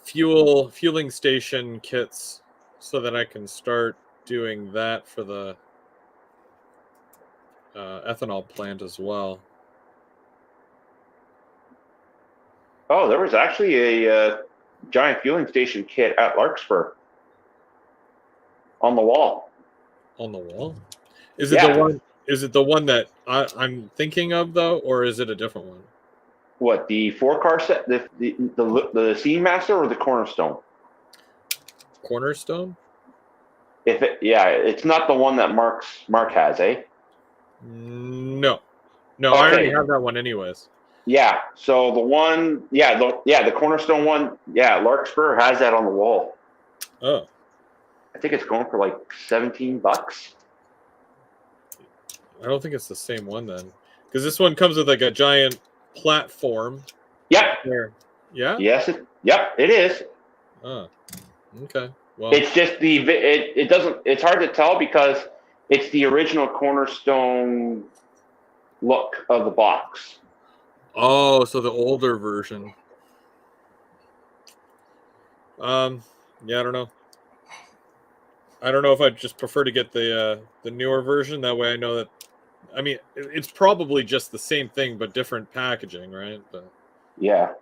fueling station kits so that I can start doing that for the ethanol plant as well. Oh, there was actually a giant fueling station kit at Larkspur on the wall. On the wall? Is it the one? Is it the one that I'm thinking of though, or is it a different one? What, the 4-car set, the Seamaster or the Cornerstone? Cornerstone? It's not the one that Mark has, eh? No, Okay. I already have that one anyways. Yeah. So the one, the Cornerstone one, Larkspur has that on the wall. Oh. I think it's going for like $17. I don't think it's the same one then, because this one comes with like a giant platform. Yep. Where? Yeah. Yes. Yep. It is. Oh. Okay. Well. It's just it doesn't. It's hard to tell because it's the original Cornerstone look of the box. Oh, so the older version. Yeah, I don't know. I don't know if I'd just prefer to get the newer version. That way I know that. I mean, it's probably just the same thing, but different packaging, right? But... Yeah.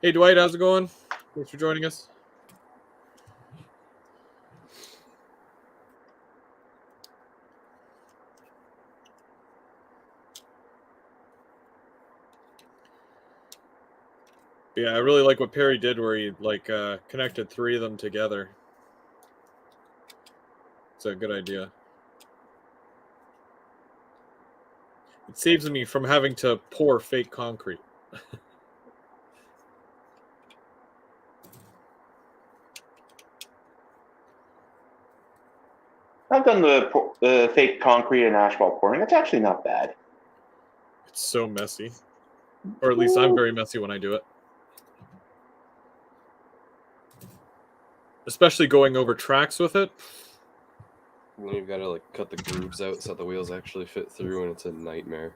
Hey, Dwight, how's it going? Thanks for joining us. Yeah, I really like what Perry did where he connected 3 of them together. It's a good idea. It saves me from having to pour fake concrete. I've done the fake concrete and asphalt pouring. It's actually not bad. It's so messy. Or at least I'm very messy when I do it. Especially going over tracks with it. And then you've got to like cut the grooves out so the wheels actually fit through, and it's a nightmare.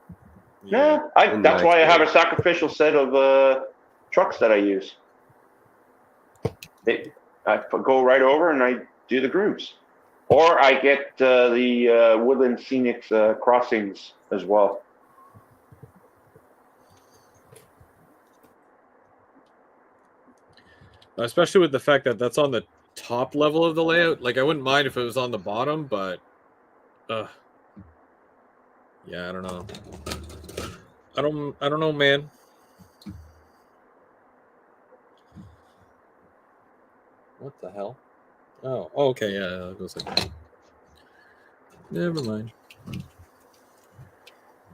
Yeah, that's why I have a sacrificial set of trucks that I use. I go right over and I do the grooves. Or I get the Woodland Scenics crossings as well. Especially with the fact that that's on the top level of the layout. Like, I wouldn't mind if it was on the bottom, but... yeah, I don't know. I don't know, man. What the hell? Oh, okay, yeah, it goes like that. Never mind. I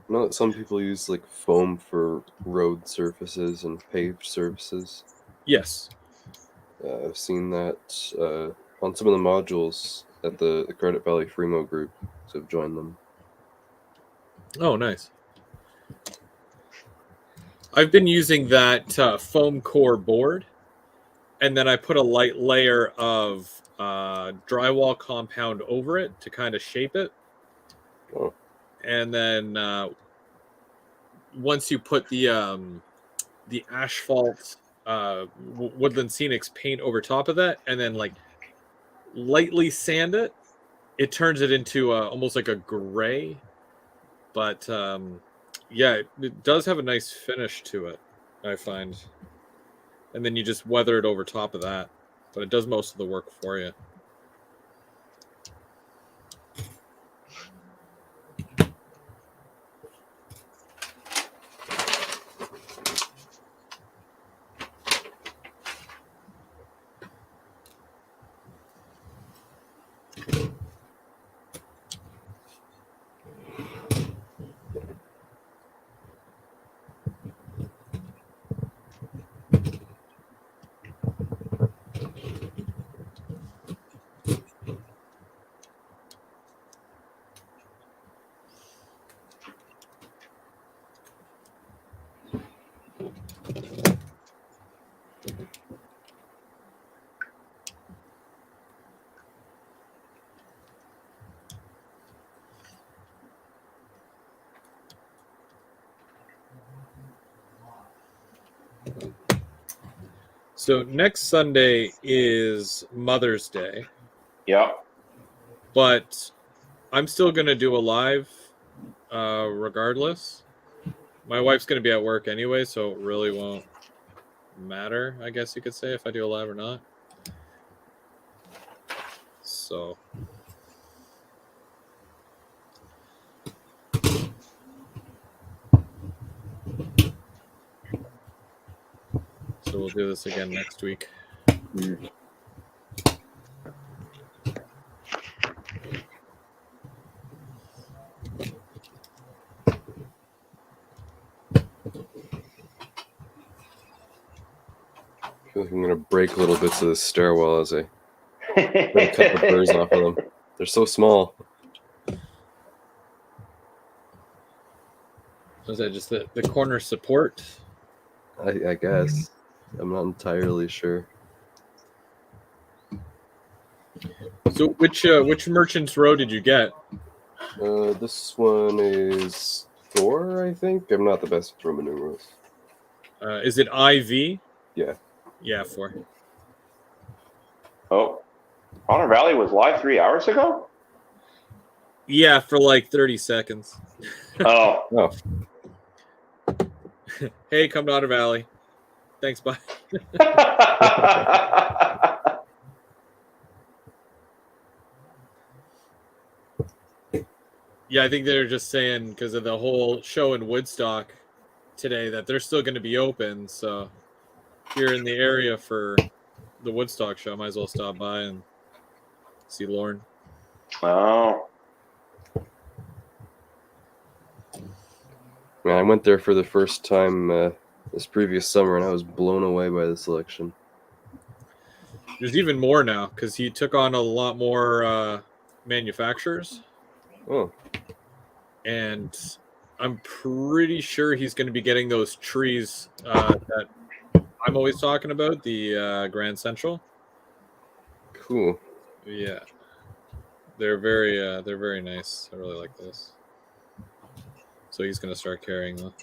know that some people use like foam for road surfaces and paved surfaces. Yes. I've seen that on some of the modules at the Credit Valley Fremo group, so I've joined them. Oh, nice. I've been using that foam core board, and then I put a light layer of drywall compound over it to kind of shape it. Oh. And then once you put the asphalt Woodland Scenics paint over top of that, and then like lightly sand it, it turns it into almost like a gray. But yeah, it does have a nice finish to it, I find. And then you just weather it over top of that. But it does most of the work for you. So next Sunday is Mother's Day. Yep. But I'm still going to do a live regardless. My wife's going to be at work anyway, so it really won't matter, I guess you could say, if I do a live or not. So... So we'll do this again next week. Mm. I feel like I'm gonna break little bits of this stairwell as I cut the burrs off of them. They're so small. Was that just the corner support? I guess. I'm not entirely sure. So which Merchant's Row did you get? This one is 4, I think. I'm not the best with Roman numerals. Is it IV? Yeah. Yeah, 4. Oh, Honor Valley was live 3 hours ago? Yeah, for like 30 seconds. Oh. Oh, Hey, come to Otter Valley. Thanks, bye. Yeah, I think they're just saying because of the whole show in Woodstock today that they're still going to be open. So if you're in the area for the Woodstock show, might as well stop by and see Lauren. Oh. man, I went there for the first time this previous summer, and I was blown away by the selection. There's even more now because he took on a lot more manufacturers. Oh, And I'm pretty sure he's going to be getting those trees that I'm always talking about, the Grand Central. cool. Yeah, they're very nice. I really like this. So he's going to start carrying them.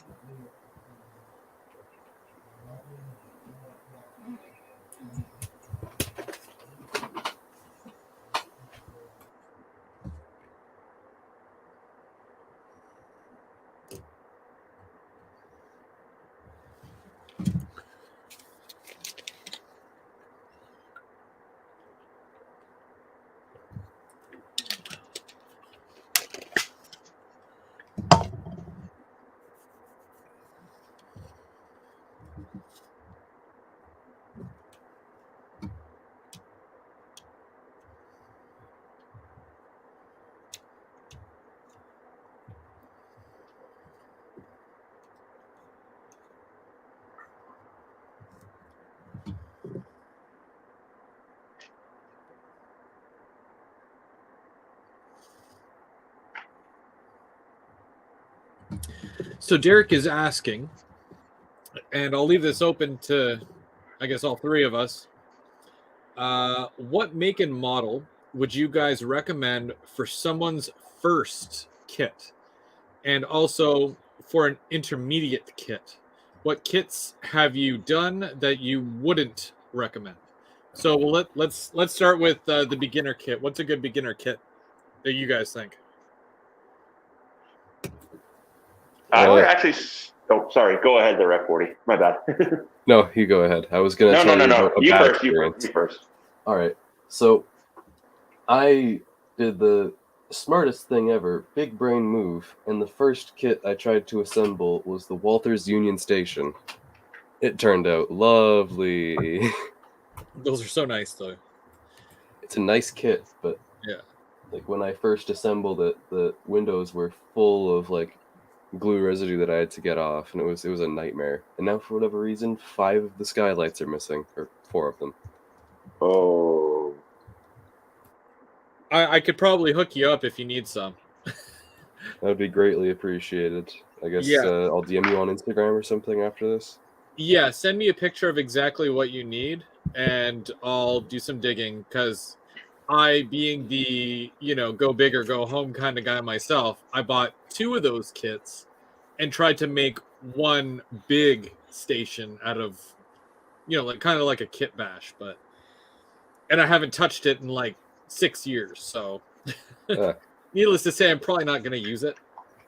So Derek is asking, and I'll leave this open to, I guess, all three of us. What make and model would you guys recommend for someone's first kit? And also for an intermediate kit? What kits have you done that you wouldn't recommend? So let's start with the beginner kit. What's a good beginner kit that you guys think? I would actually. Oh, sorry. Go ahead, the Rep 40. My bad. No, you go ahead. I was going to tell you about a You bad first. You experience. first. All right. So I did the smartest thing ever, big brain move, and the first kit I tried to assemble was the Walters Union Station. It turned out lovely. Those are so nice, though. It's a nice kit, but yeah, like when I first assembled it, the windows were full of like glue residue that I had to get off, and it was a nightmare. And now for whatever reason, 5 of the skylights are missing, or 4 of them. Oh. I could probably hook you up if you need some. That would be greatly appreciated. I guess Yeah. I'll DM you on Instagram or something after this. Yeah, send me a picture of exactly what you need, and I'll do some digging, because I, being the, go big or go home kind of guy myself, I bought 2 of those kits and tried to make one big station out of, like kind of like a kit bash, and I haven't touched it in like 6 years, so needless to say, I'm probably not going to use it.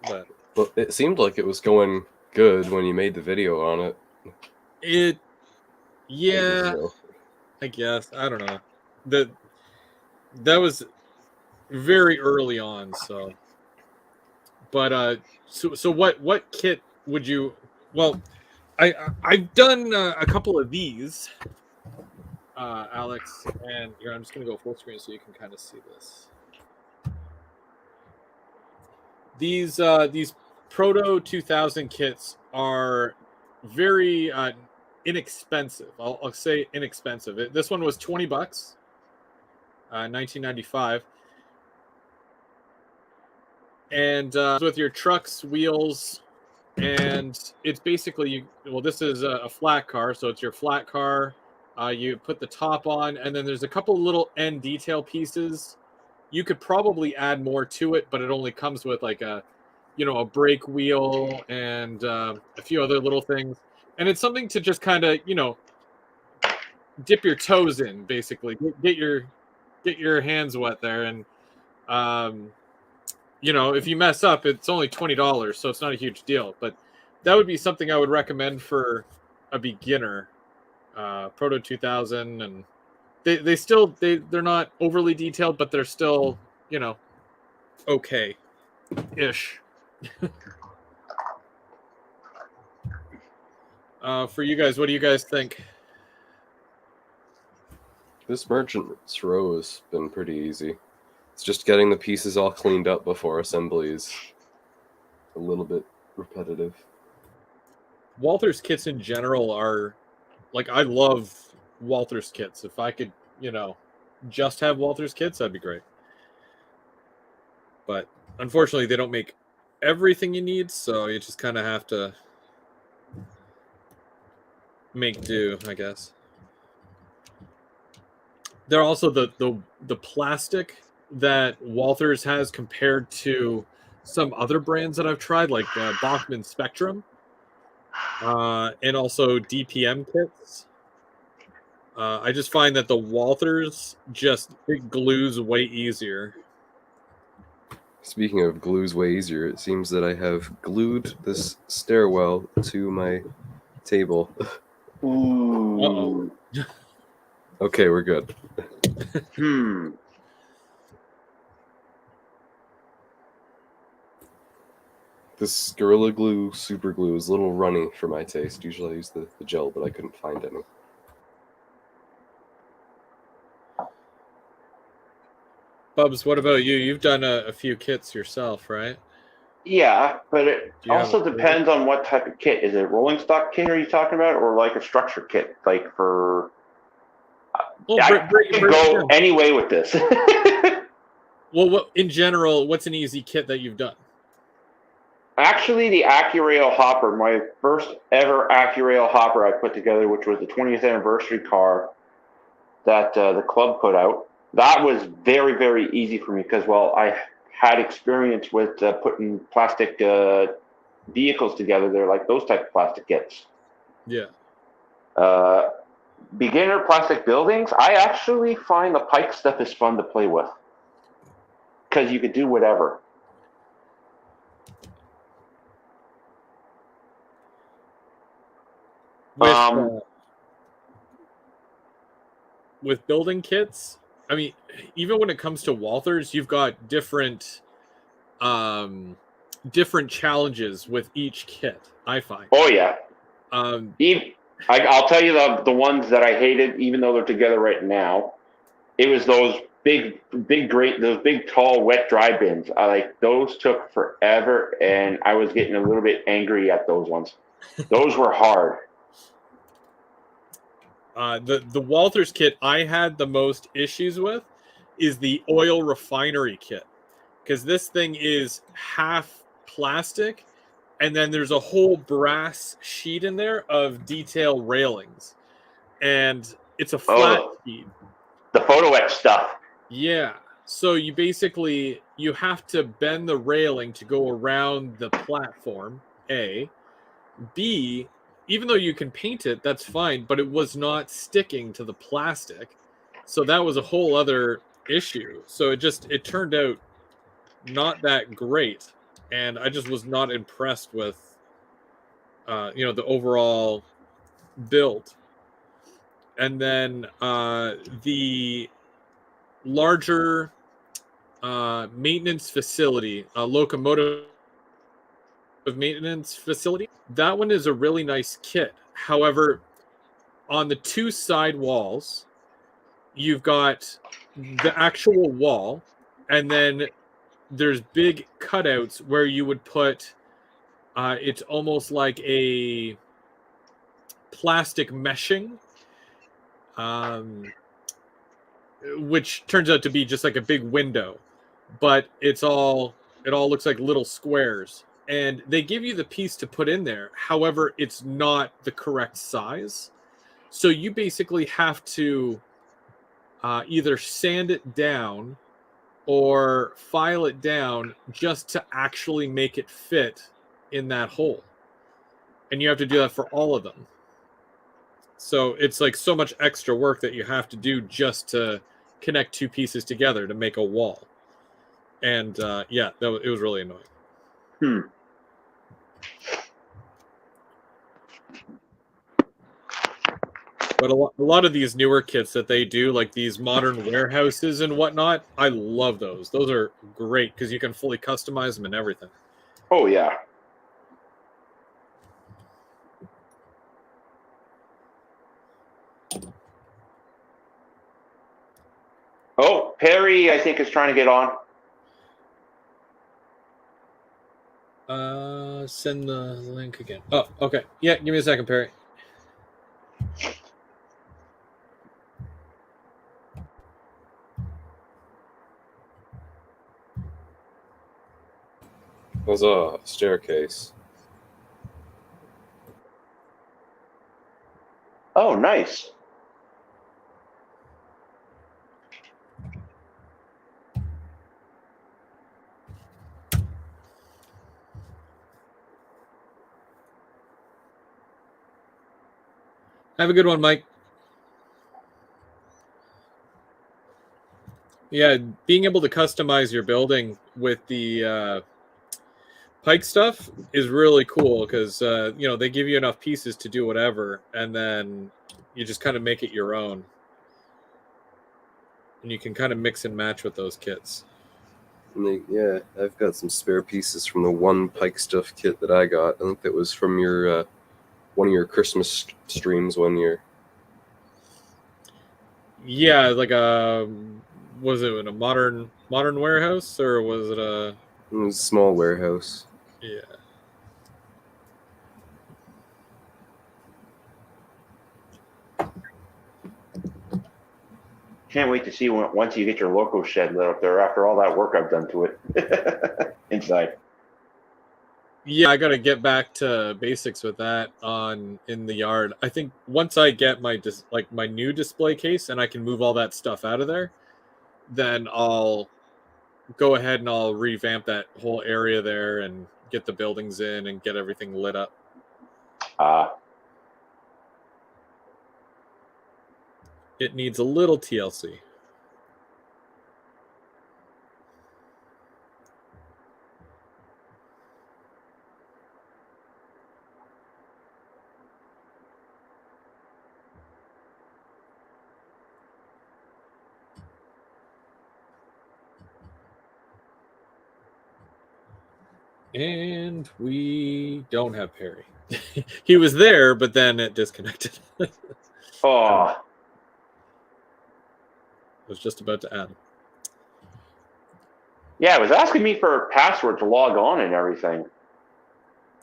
But well, it seemed like it was going good when you made the video on it. I guess. I don't know. That was very early on, so. But so what kit would you? Well, I've done a couple of these, Alex, and here I'm just gonna go full screen so you can kind of see this. These Proto 2000 kits are very inexpensive. I'll say inexpensive. This one was $20, 1995, and with your trucks, wheels, and it's basically this is a flat car, so it's your flat car. You put the top on, and then there's a couple little end detail pieces. You could probably add more to it, but it only comes with like a brake wheel and a few other little things. And it's something to just kind of, dip your toes in, basically. Get your hands wet there. And, if you mess up, it's only $20, so it's not a huge deal. But that would be something I would recommend for a beginner. Proto 2000, and they're not overly detailed, but they're still, okay-ish. For you guys, what do you guys think? This Merchant's Row has been pretty easy. It's just getting the pieces all cleaned up before assembly is a little bit repetitive. Walther's kits in general are, like, I love Walther's kits. If I could, just have Walther's kits, that'd be great. But unfortunately, they don't make everything you need, so you just kind of have to make do, I guess. They're also the plastic that Walther's has compared to some other brands that I've tried, like Bachmann Spectrum, and also DPM kits. I just find that the Walther's it glues way easier. Speaking of glues way easier, it seems that I have glued this stairwell to my table. Ooh. Uh-oh. Okay, we're good. This Gorilla Glue Super Glue is a little runny for my taste. Usually I use the gel, but I couldn't find any. Bubs, what about you? You've done a few kits yourself, right? Yeah, but it Do you also have a depends on what type of kit. Is it a rolling stock kit are you talking about, or like a structure kit? Like for... I could go any way with this. Well, in general, what's an easy kit that you've done? Actually, the AccuRail hopper, my first ever AccuRail hopper I put together, which was the 20th anniversary car that the club put out, that was very, very easy for me because, well, I had experience with putting plastic vehicles together. They're like those type of plastic kits. Yeah. Beginner plastic buildings, I actually find the Pike stuff is fun to play with because you could do whatever. With building kits, I mean, even when it comes to Walther's, you've got different challenges with each kit, I find. Oh yeah. I'll tell you the ones that I hated, even though they're together right now. It was those big tall wet dry bins. Those took forever, and I was getting a little bit angry at those ones. Those were hard. The Walther's kit I had the most issues with is the oil refinery kit, because this thing is half plastic, and then there's a whole brass sheet in there of detail railings, and it's a flat sheet. The photo etch stuff. Yeah. So you have to bend the railing to go around the platform, A. B, even though you can paint it, that's fine, but it was not sticking to the plastic. So that was a whole other issue. So it turned out not that great. And I just was not impressed with, the overall build. And then the larger maintenance facility, locomotive maintenance facility, that one is a really nice kit. However, on the two side walls, you've got the actual wall, and then there's big cutouts where you would put it's almost like a plastic meshing, which turns out to be just like a big window, but it all looks like little squares. and they give you the piece to put in there. However, it's not the correct size. So you basically have to either sand it down or file it down just to actually make it fit in that hole. And you have to do that for all of them. So it's like so much extra work that you have to do just to connect two pieces together to make a wall. And yeah, it was really annoying. But a lot of these newer kits that they do, like these modern warehouses and whatnot, I love those. Those are great because you can fully customize them and everything. Oh, yeah. Oh, Perry, I think, is trying to get on. Send the link again. Oh, okay. Yeah, give me a second, Perry. There's a staircase. Oh, nice. Have a good one, Mike. Yeah, being able to customize your building with the Pike stuff is really cool because you know, they give you enough pieces to do whatever, and then you just kind of make it your own, and you can kind of mix and match with those kits. Yeah, I've got some spare pieces from the one Pike stuff kit that I got. I think that was from your one of your Christmas streams one year. Yeah, like was it in a modern warehouse, or was it a? It was a small warehouse. Yeah. Can't wait to see once you get your loco shed lit up there after all that work I've done to it inside. Yeah, I got to get back to basics with that in the yard. I think once I get my my new display case and I can move all that stuff out of there, then I'll go ahead and I'll revamp that whole area there and get the buildings in and get everything lit up. It needs a little TLC. And we don't have Perry. He was there, but then it disconnected. Oh. I was just about to add him. Yeah, it was asking me for a password to log on and everything.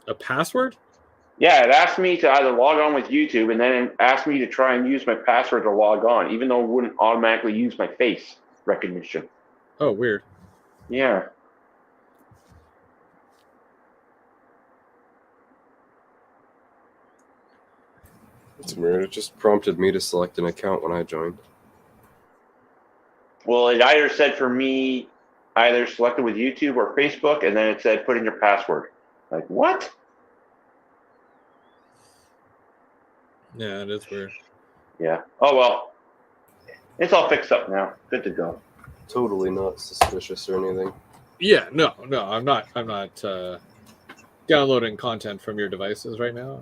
A password? Yeah, it asked me to either log on with YouTube and then it asked me to try and use my password to log on, even though it wouldn't automatically use my face recognition. Oh, weird. Yeah. It's weird. It just prompted me to select an account when I joined. Well, it either said for me, either selected with YouTube or Facebook, and then it said put in your password. Like, what? Yeah, it is weird. Yeah. Oh, well. It's all fixed up now. Good to go. Totally not suspicious or anything. Yeah, no, I'm not downloading content from your devices right now.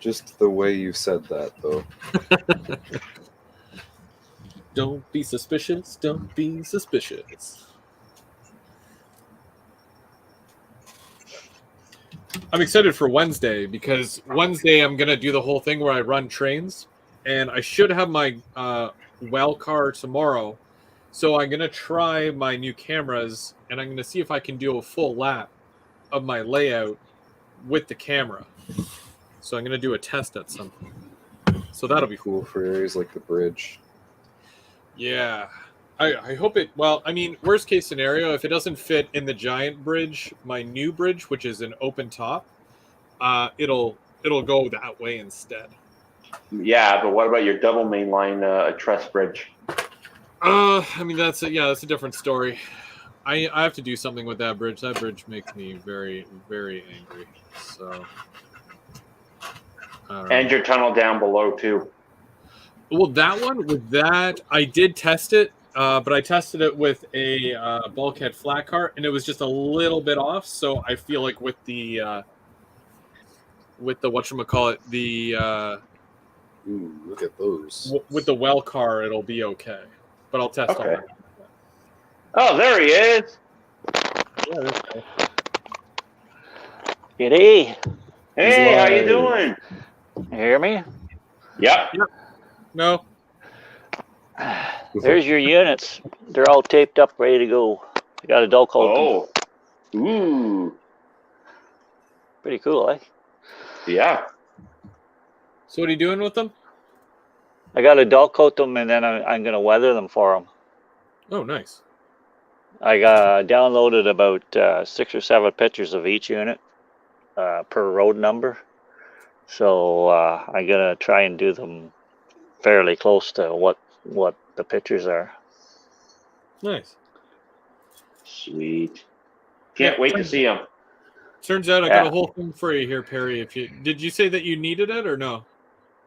Just the way you said that, though. Don't be suspicious. Don't be suspicious. I'm excited for Wednesday because Wednesday I'm going to do the whole thing where I run trains, and I should have my well car tomorrow. So I'm going to try my new cameras, and I'm going to see if I can do a full lap of my layout with the camera. So I'm going to do a test at some point. So that'll be cool for areas like the bridge. Yeah. I hope it. Well, I mean, worst case scenario, if it doesn't fit in the giant bridge, my new bridge, which is an open top, it'll go that way instead. Yeah, but what about your double mainline truss bridge? I mean that's a different story. I have to do something with that bridge. That bridge makes me very, very angry. So, I don't know. And your tunnel down below too. Well, that one with that, I did test it, but I tested it with a bulkhead flat cart, and it was just a little bit off. So I feel like with the whatchamacallit, the Ooh, look at those. with the well car, it'll be okay. But I'll test all Okay. that. Oh, there he is. Yeah, that's cool. G'day. Hey, how you live. doing? You hear me? Yep. No, There's your units. They're all taped up, ready to go. I got a dull coat. Oh. Ooh. Pretty cool, eh? Yeah. so what are you doing with them? I got to dull coat them, and then I'm going to weather them for them. Oh, nice. I got downloaded about 6 or 7 pictures of each unit per road number. So I'm going to try and do them fairly close to what the pictures are. Nice. Sweet. Can't wait to see him. Turns out I got Yeah. a whole thing for you here, Perry. If you did, you say that you needed it or no?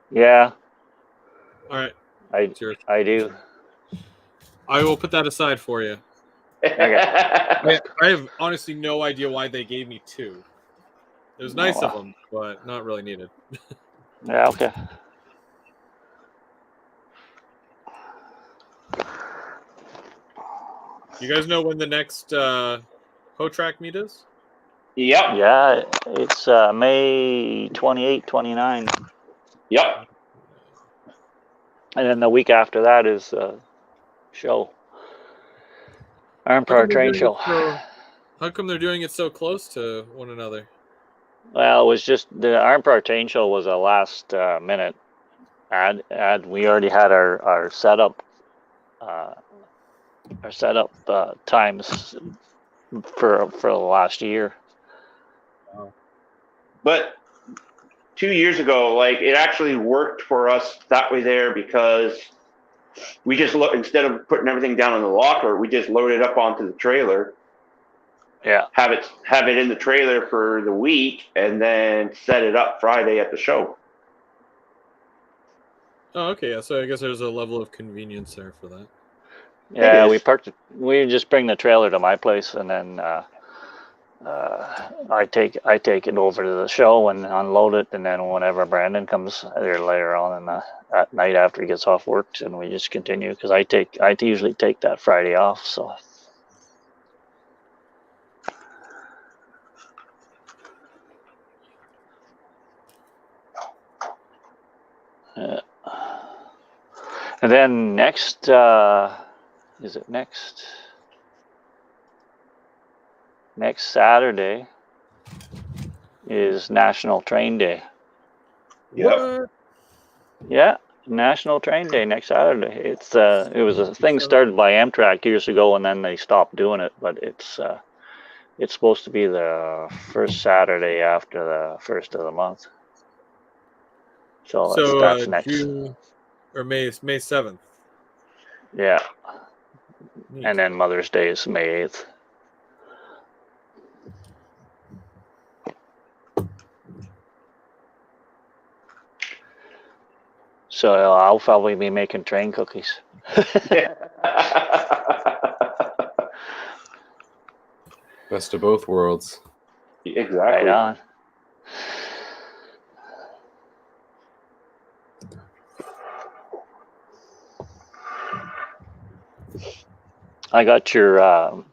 Yeah, All right, I it's yours. I do. I will put that aside for you. I have honestly no idea why they gave me 2. It was nice of them, but not really needed. Yeah, okay. You guys know when the next Ho-Track meet is? Yep. Yeah, it's May 28, 29. Yep. And then the week after that is show. Iron Power Train Show. How come they're doing it so close to one another? Well, it was just the Iron Power Train Show was a last minute ad. We already had our setup times for the last year. But 2 years ago, like it actually worked for us that way there because we just instead of putting everything down in the locker, we just load it up onto the trailer. Yeah. Have it in the trailer for the week, and then set it up Friday at the show. Oh, okay. Yeah. So I guess there's a level of convenience there for that. Yeah, It we is. parked. We just bring the trailer to my place, and then I take it over to the show and unload it, and then whenever Brandon comes there later on at night after he gets off work, and we just continue because I usually take that Friday off. So and then next is it next Saturday is National Train Day. Yep. What? Yeah, National Train Day next Saturday. It was a thing started by Amtrak years ago, and then they stopped doing it. But it's supposed to be the first Saturday after the first of the month. So that's next. June or May 7th. Yeah, Neat. and then Mother's Day is May 8th. So I'll probably be making train cookies. Best of both worlds. Exactly. Right on. I got your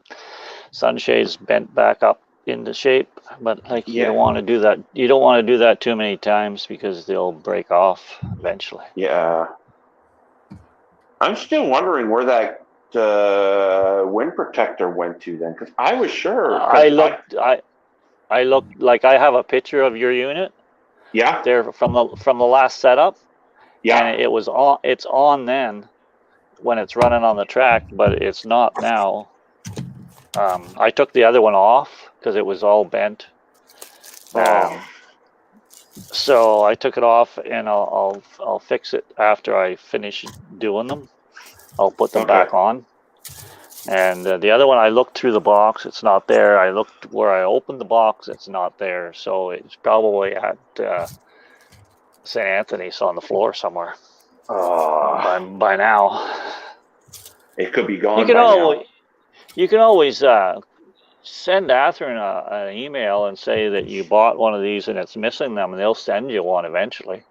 sunshades bent back up into shape, but like you don't want to do that. You don't want to do that too many times because they'll break off eventually. Yeah. I'm still wondering where that wind protector went to then, because I was sure. I looked like I have a picture of your unit. Yeah. There from the last setup. Yeah. And it was on. It's on then, when it's running on the track, but it's not now. I took the other one off because it was all bent. So I took it off, and I'll fix it after I finish doing them. I'll put them back on. And the other one, I looked through the box, it's not there. I looked where I opened the box, it's not there. So it's probably at St. Anthony's on the floor somewhere. By now, it could be gone. You can always send Atherton an email and say that you bought one of these and it's missing them, and they'll send you one eventually.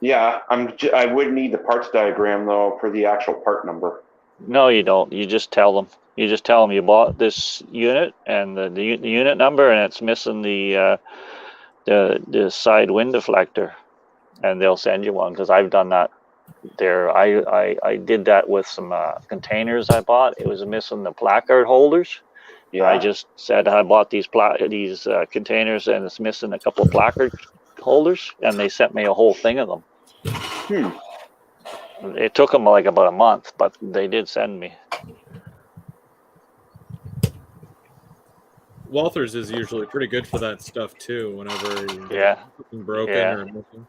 Yeah, I would need the parts diagram though for the actual part number. No, you don't. You just tell them. You just tell them you bought this unit and the unit number, and it's missing the side wind deflector, and they'll send you one. Because I've done that. There, I did that with some containers I bought. It was missing the placard holders. Yeah. I just said I bought these containers, and it's missing a couple of placard holders, and they sent me a whole thing of them. It took them like about a month, but they did send me. Walthers is usually pretty good for that stuff too. Whenever something broken or missing.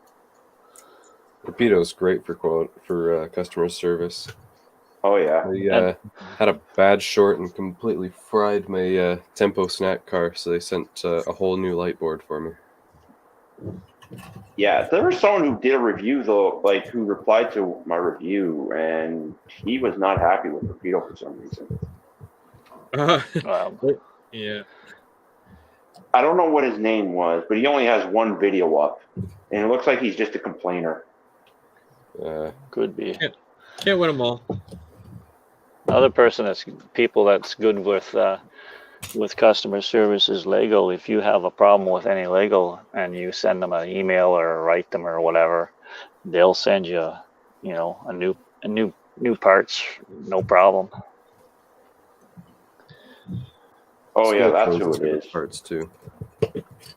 Rapido's great for customer service. Oh yeah. I had a bad short and completely fried my Tempo snack car, so they sent a whole new light board for me. Yeah, there was someone who did a review though, like who replied to my review, and he was not happy with Rapido for some reason. Yeah. I don't know what his name was, but he only has one video up, and it looks like he's just a complainer. Could be. Can't win them all. Another person that's good with customer service is Lego. If you have a problem with any Lego and you send them an email or write them or whatever, they'll send you, a new parts, no problem. Oh yeah, that's who it is. Parts too.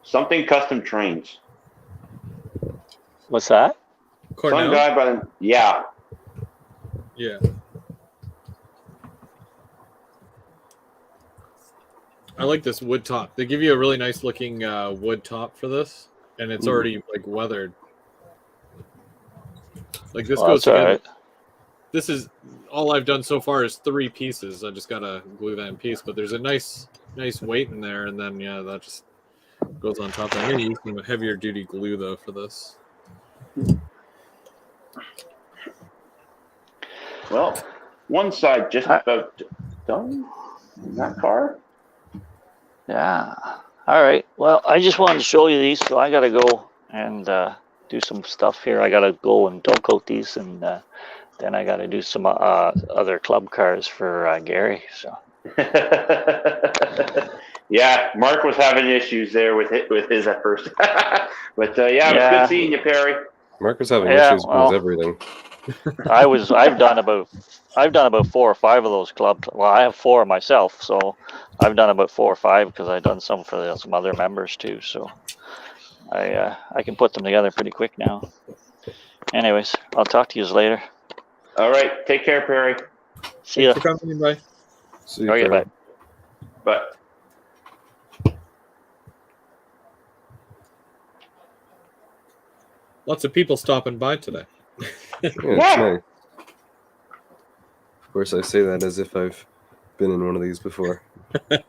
Something custom trains. What's that? Cornell? Some guy by the Yeah. I like this wood top. They give you a really nice looking wood top for this, and it's already like weathered. Like this goes together. Right. This is all I've done so far is 3 pieces. I just gotta glue that in piece, but there's a nice weight in there, and then that just goes on top. I'm gonna use some heavier duty glue though for this. Well, one side just about done in that car. Yeah. All right. Well, I just wanted to show you these, so I got to go and do some stuff here. I got to go and dunk coat these, and then I got to do some other club cars for Gary. So. Yeah, Mark was having issues there with his at first, but it was good seeing you, Perry. Mark was having issues with everything. I've done about 4 or 5 of those clubs. Well, I have 4 myself, so I've done about 4 or 5 because I've done some for some other members too. So I can put them together pretty quick now. Anyways, I'll talk to you later. All right, take care, Perry. See ya. Thanks for coming, bye. See you. Okay, bye. Bye. Lots of people stopping by today. It's nice. Of course, I say that as if I've been in one of these before. It's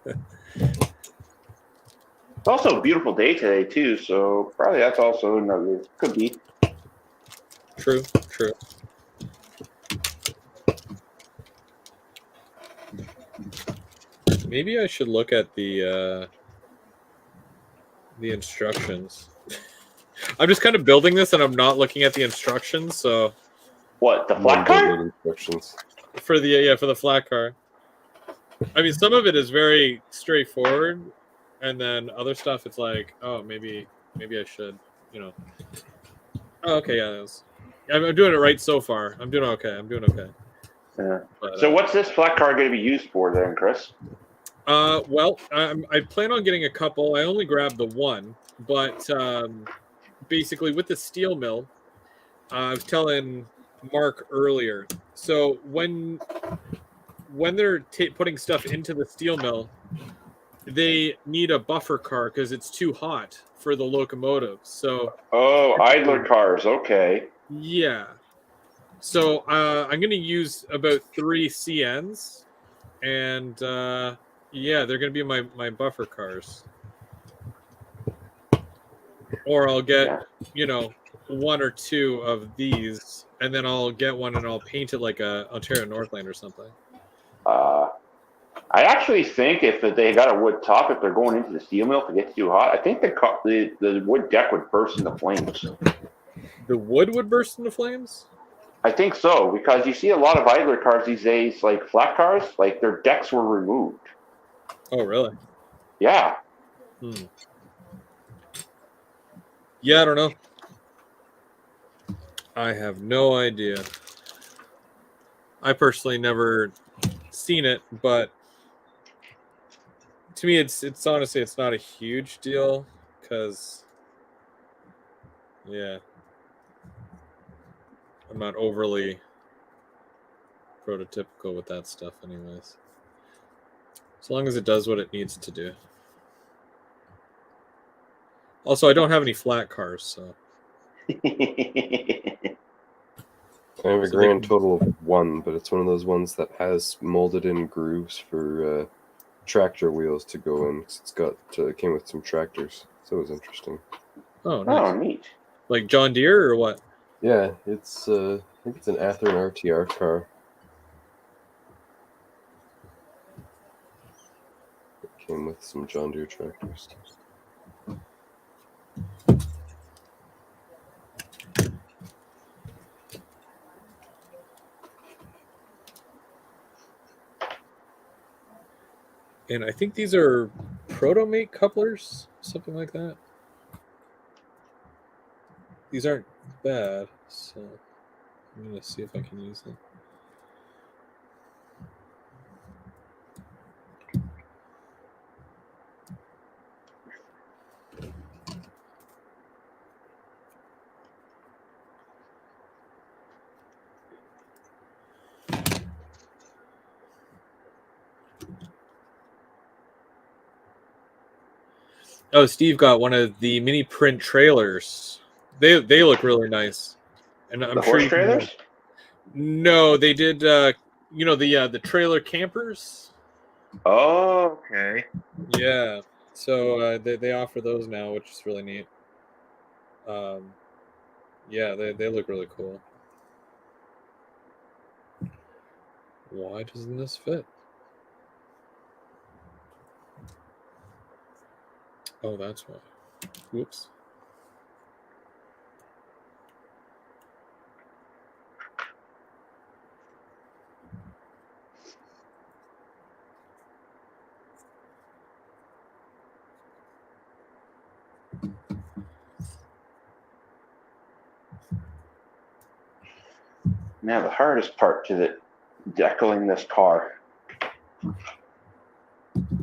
also a beautiful day today too, so probably that's also another. Could be. True. Maybe I should look at the instructions. I'm just kind of building this, and I'm not looking at the instructions. So, what, the flat car? Instructions for the flat car. I mean, some of it is very straightforward, and then other stuff, it's like, oh, maybe I should, Oh, okay, yeah, I'm doing it right so far. I'm doing okay. Yeah. But, so, what's this flat car going to be used for then, Chris? Well, I plan on getting a couple. I only grabbed the one, but basically with the steel mill, I was telling Mark earlier. So when they're putting stuff into the steel mill, they need a buffer car because it's too hot for the locomotive. So idler cars. Okay. yeah. So I'm going to use about 3 CNs, and yeah, they're going to be my buffer cars. Or I'll get, you know, 1 or 2 of these, and then I'll get one and I'll paint it like a Ontario Northland or something. I actually think if they got a wood top, if they're going into the steel mill, if it gets too hot, I think the wood deck would burst into flames. The wood would burst into flames? I think so, because you see a lot of idler cars these days, like flat cars, like their decks were removed. Oh, really? Yeah. Yeah, I don't know. I have no idea. I personally never seen it, but to me, it's honestly, it's not a huge deal because, yeah, I'm not overly prototypical with that stuff anyways. As long as it does what it needs to do. Also, I don't have any flat cars, so. I have a grand total of 1, but it's one of those ones that has molded in grooves for tractor wheels to go in. It's got came with some tractors, so it was interesting. Oh, nice. Oh, neat. Like John Deere or what? Yeah, it's I think it's an Athearn RTR car. It came with some John Deere tractors. And I think these are Protomate couplers, something like that. These aren't bad, so I'm going to see if I can use them. Oh, Steve got one of the mini print trailers. They look really nice, and I'm The sure horse you can, trailers? No, they did. You know, the trailer campers. Oh, okay. Yeah, so they offer those now, which is really neat. Yeah, they look really cool. Why doesn't this fit? Oh, that's why. Whoops. Now the hardest part to the decaling this car,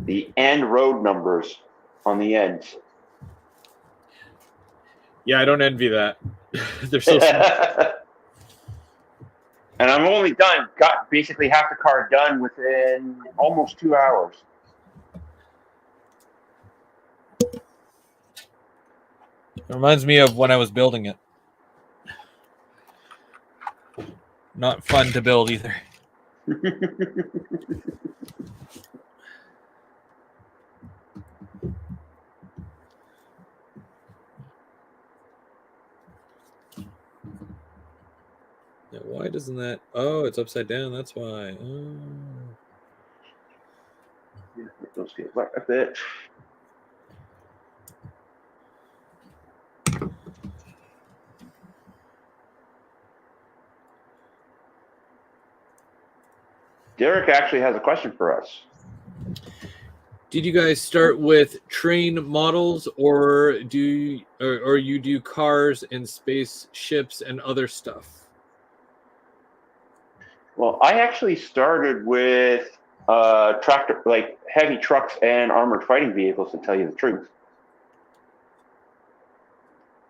the end road numbers on the ends. Yeah, I don't envy that. They're so small. And I'm only got basically half the car done within almost 2 hours. It reminds me of when I was building it. Not fun to build either. Now, why doesn't that? Oh, it's upside down. That's why. Oh. Those get wet a bit. Derek actually has a question for us. Did you guys start with train models, or you do cars and spaceships and other stuff? Well, I actually started with tractor, like heavy trucks and armored fighting vehicles, to tell you the truth.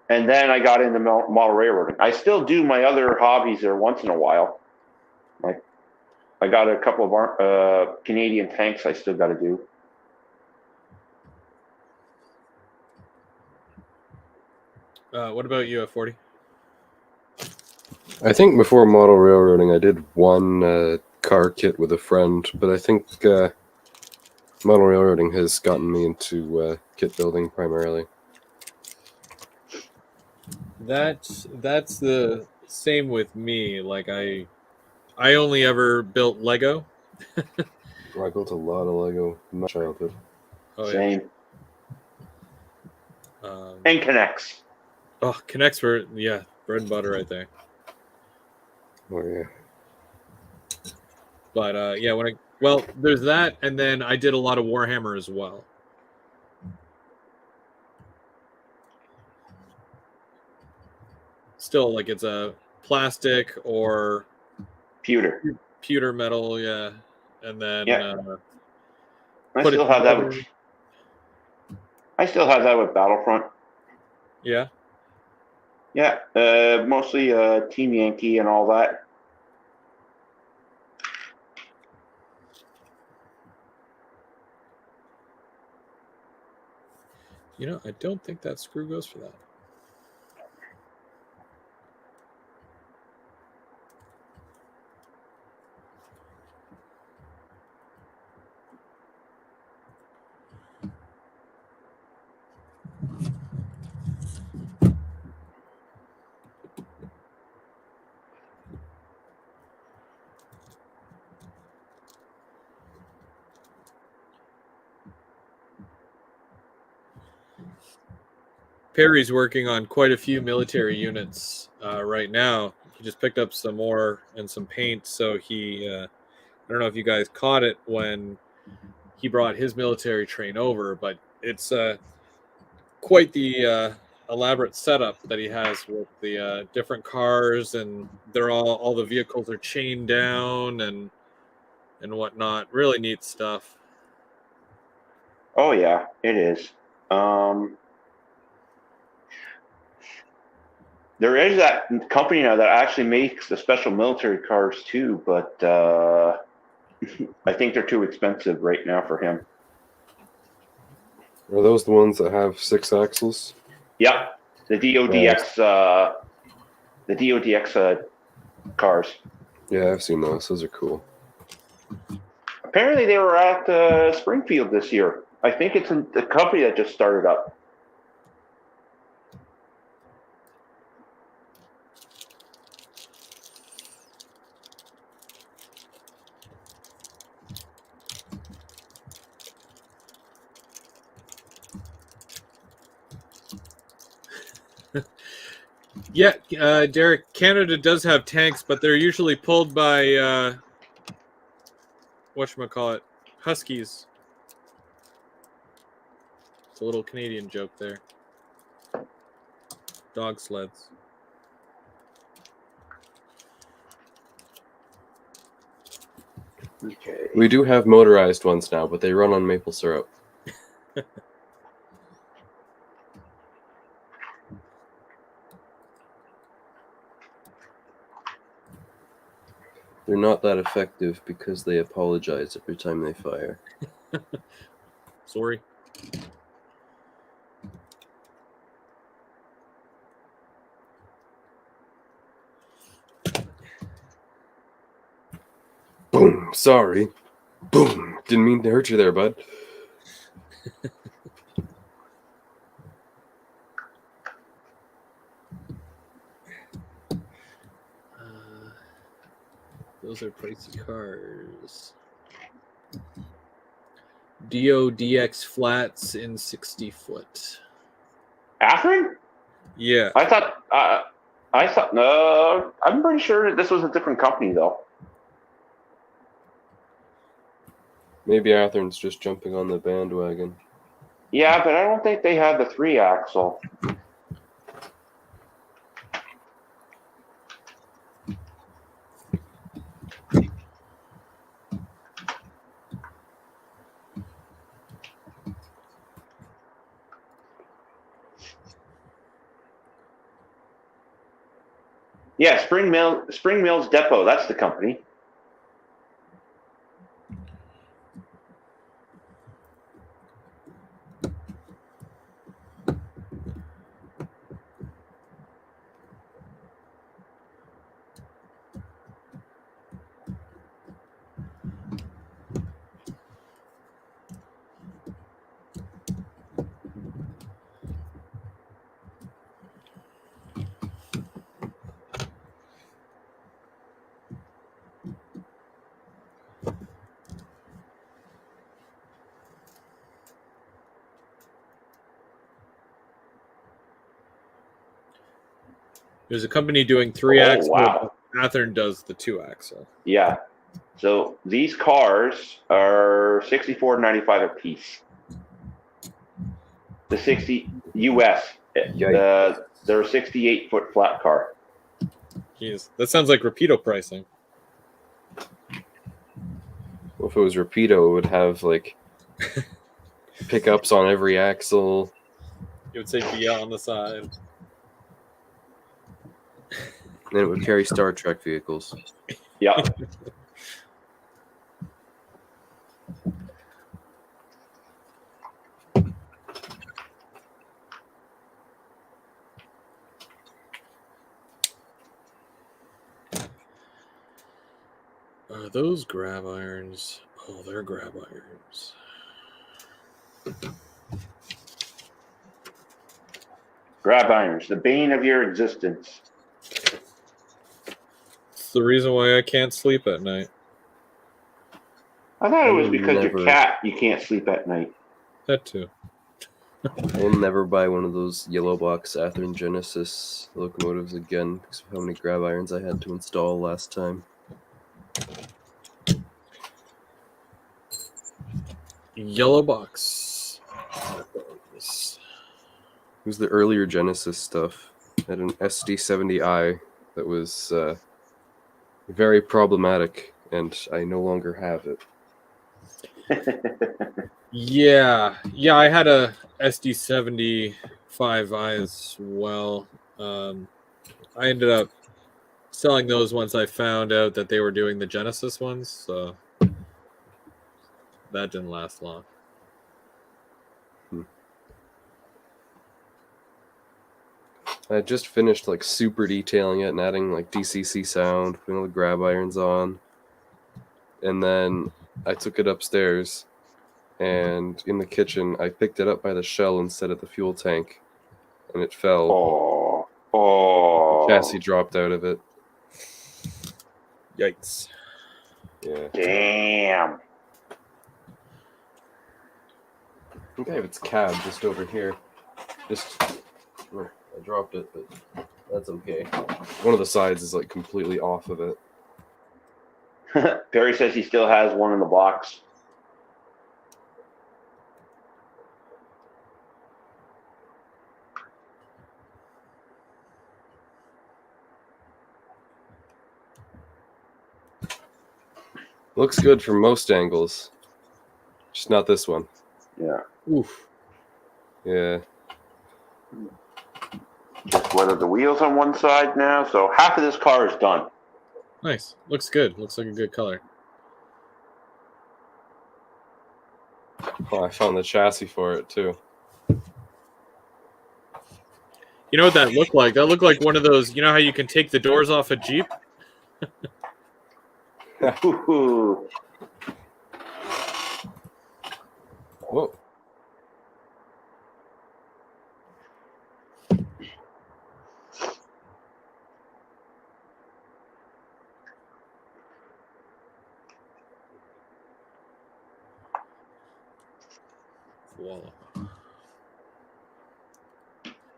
And then I got into model railroading. I still do my other hobbies there once in a while. Like I got a couple of Canadian tanks I still got to do. What about you at 40? I think before model railroading, I did one car kit with a friend, but I think model railroading has gotten me into kit building primarily. That's the same with me. Like I only ever built Lego. I built a lot of Lego in my childhood. Oh Same. yeah. And connects. Oh, Connects were bread and butter right there. Oh yeah. But yeah, there's that, and then I did a lot of Warhammer as well. Still, like it's a plastic or pewter metal, yeah, and then I still have that with Battlefront. Yeah. Yeah, mostly Team Yankee and all that. You know, I don't think that screw goes for that. Perry's working on quite a few military units right now. He just picked up some more and some paint, so he I don't know if you guys caught it when he brought his military train over, but it's quite the elaborate setup that he has with the different cars, and they're all the vehicles are chained down and whatnot. Really neat stuff. Oh yeah, it is. There is that company now that actually makes the special military cars too, but I think they're too expensive right now for him. Are those the ones that have 6 axles? Yeah, the DODX, the DODX cars. Yeah, I've seen those. Those are cool. Apparently, they were at Springfield this year. I think it's the company that just started up. Yeah, Derek, Canada does have tanks, but they're usually pulled by whatchamacallit, Huskies. It's a little Canadian joke there. Dog sleds. Okay. We do have motorized ones now, but they run on maple syrup. They're not that effective because they apologize every time they fire. Sorry. Boom, sorry. Boom, didn't mean to hurt you there, bud. Those are pricey cars. DODX flats in 60 foot. Athrun? Yeah. I thought. No, I'm pretty sure that this was a different company though. Maybe Athrun's just jumping on the bandwagon. Yeah, but I don't think they had the 3-axle. Yeah, Spring Mills Depot. That's the company. There's a company doing 3-axle. Wow. Athearn does the 2-axle. Yeah. So these cars are $64.95 a piece. The 60 US. Yikes. They're a 68-foot flat car. Jeez, that sounds like Rapido pricing. Well, if it was Rapido, it would have like pickups on every axle. It would say BL on the side. And it would carry Star Trek vehicles. Yeah. Are those grab irons? Oh, they're grab irons. Grab irons, the bane of your existence. It's the reason why I can't sleep at night. I thought it was will because never- your cat, you can't sleep at night. That too. I'll never buy one of those yellow box Athearn Genesis locomotives again because of how many grab irons I had to install last time. Yellow box. It was the earlier Genesis stuff. I had an SD70i that was very problematic, and I no longer have it. Yeah, I had a SD75i as well. I ended up selling those once I found out that they were doing the Genesis ones, so that didn't last long. I had just finished like super detailing it and adding like DCC sound, putting all the grab irons on, and then I took it upstairs, and in the kitchen I picked it up by the shell instead of the fuel tank, and it fell. Oh. The chassis dropped out of it. Yikes. Yeah. Damn. I think I have its cab just over here. I dropped it, but that's okay. One of the sides is like completely off of it. Perry says he still has one in the box. Looks good from most angles. Just not this one. Yeah. Oof. Yeah. Just weather the wheels on one side now, so half of this car is done. Nice. Looks good. Looks like a good color. Oh, I found the chassis for it too. You know what that looked like? That looked like one of those, you know how you can take the doors off a Jeep? Ooh. Whoa. Voila.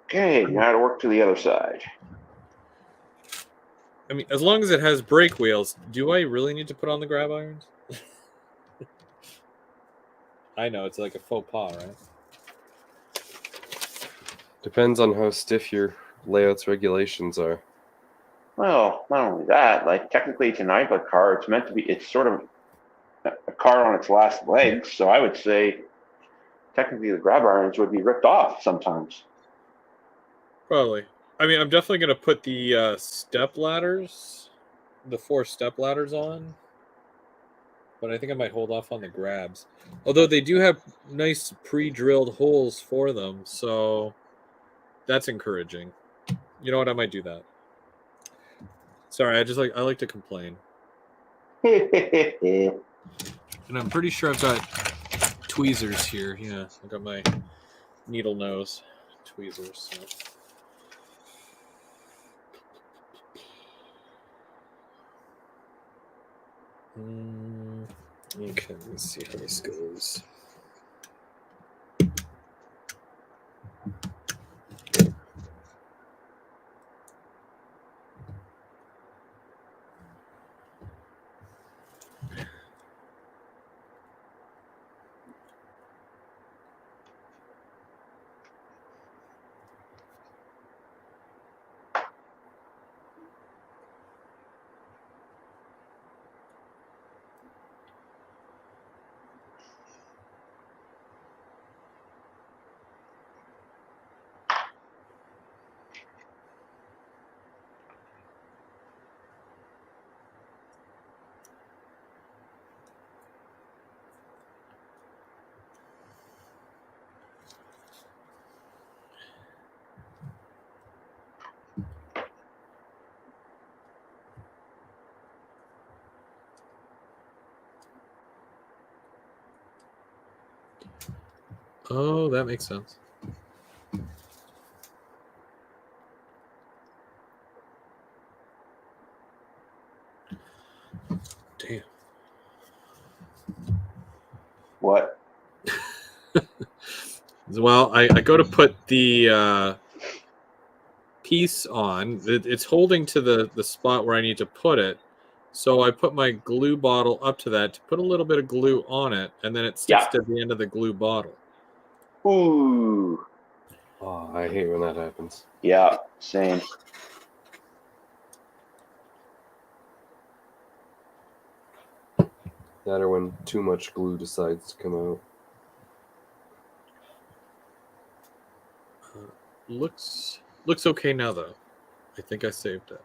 Okay, now to work to the other side. I mean, as long as it has brake wheels, do I really need to put on the grab irons? I know, it's like a faux pas, right? Depends on how stiff your layout's regulations are. Well, not only that, like technically it's an IVA car. It's meant to be, it's sort of a car on its last legs. So I would say technically the grab irons would be ripped off sometimes. Probably. I mean, I'm definitely going to put the step ladders, the 4 step ladders on. But I think I might hold off on the grabs. Although they do have nice pre-drilled holes for them, so that's encouraging. You know what? I might do that. Sorry, I like to complain. And I'm pretty sure I've got tweezers here. Yeah, I got my needle nose tweezers. So. Okay, let's see how this goes. Oh, that makes sense. Damn. What? Well, I go to put the piece on. It's holding to the spot where I need to put it. So I put my glue bottle up to that to put a little bit of glue on it, and then it sticks to the end of the glue bottle. Ooh. Oh, I hate when that happens. Yeah, same. That or when too much glue decides to come out. Looks okay now, though. I think I saved it.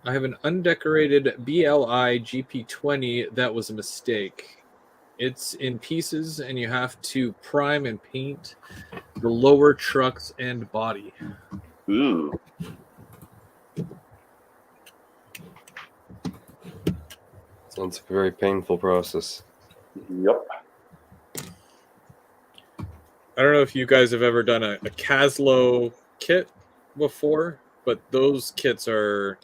I have an undecorated BLI GP20 that was a mistake. It's in pieces, and you have to prime and paint the lower trucks and body. Ooh. Sounds like a very painful process. Yep. I don't know if you guys have ever done a Caslo kit before, but those kits are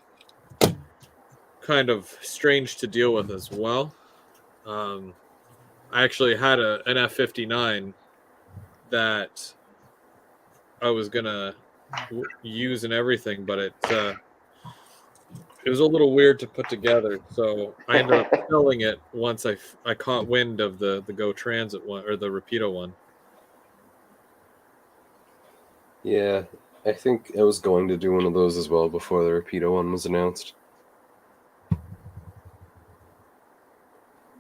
kind of strange to deal with as well. I actually had an F59 that I was gonna use and everything, but it was a little weird to put together, so I ended up selling it once I caught wind of the Go Transit one or the Rapido one. Yeah, I think I was going to do one of those as well before the Rapido one was announced.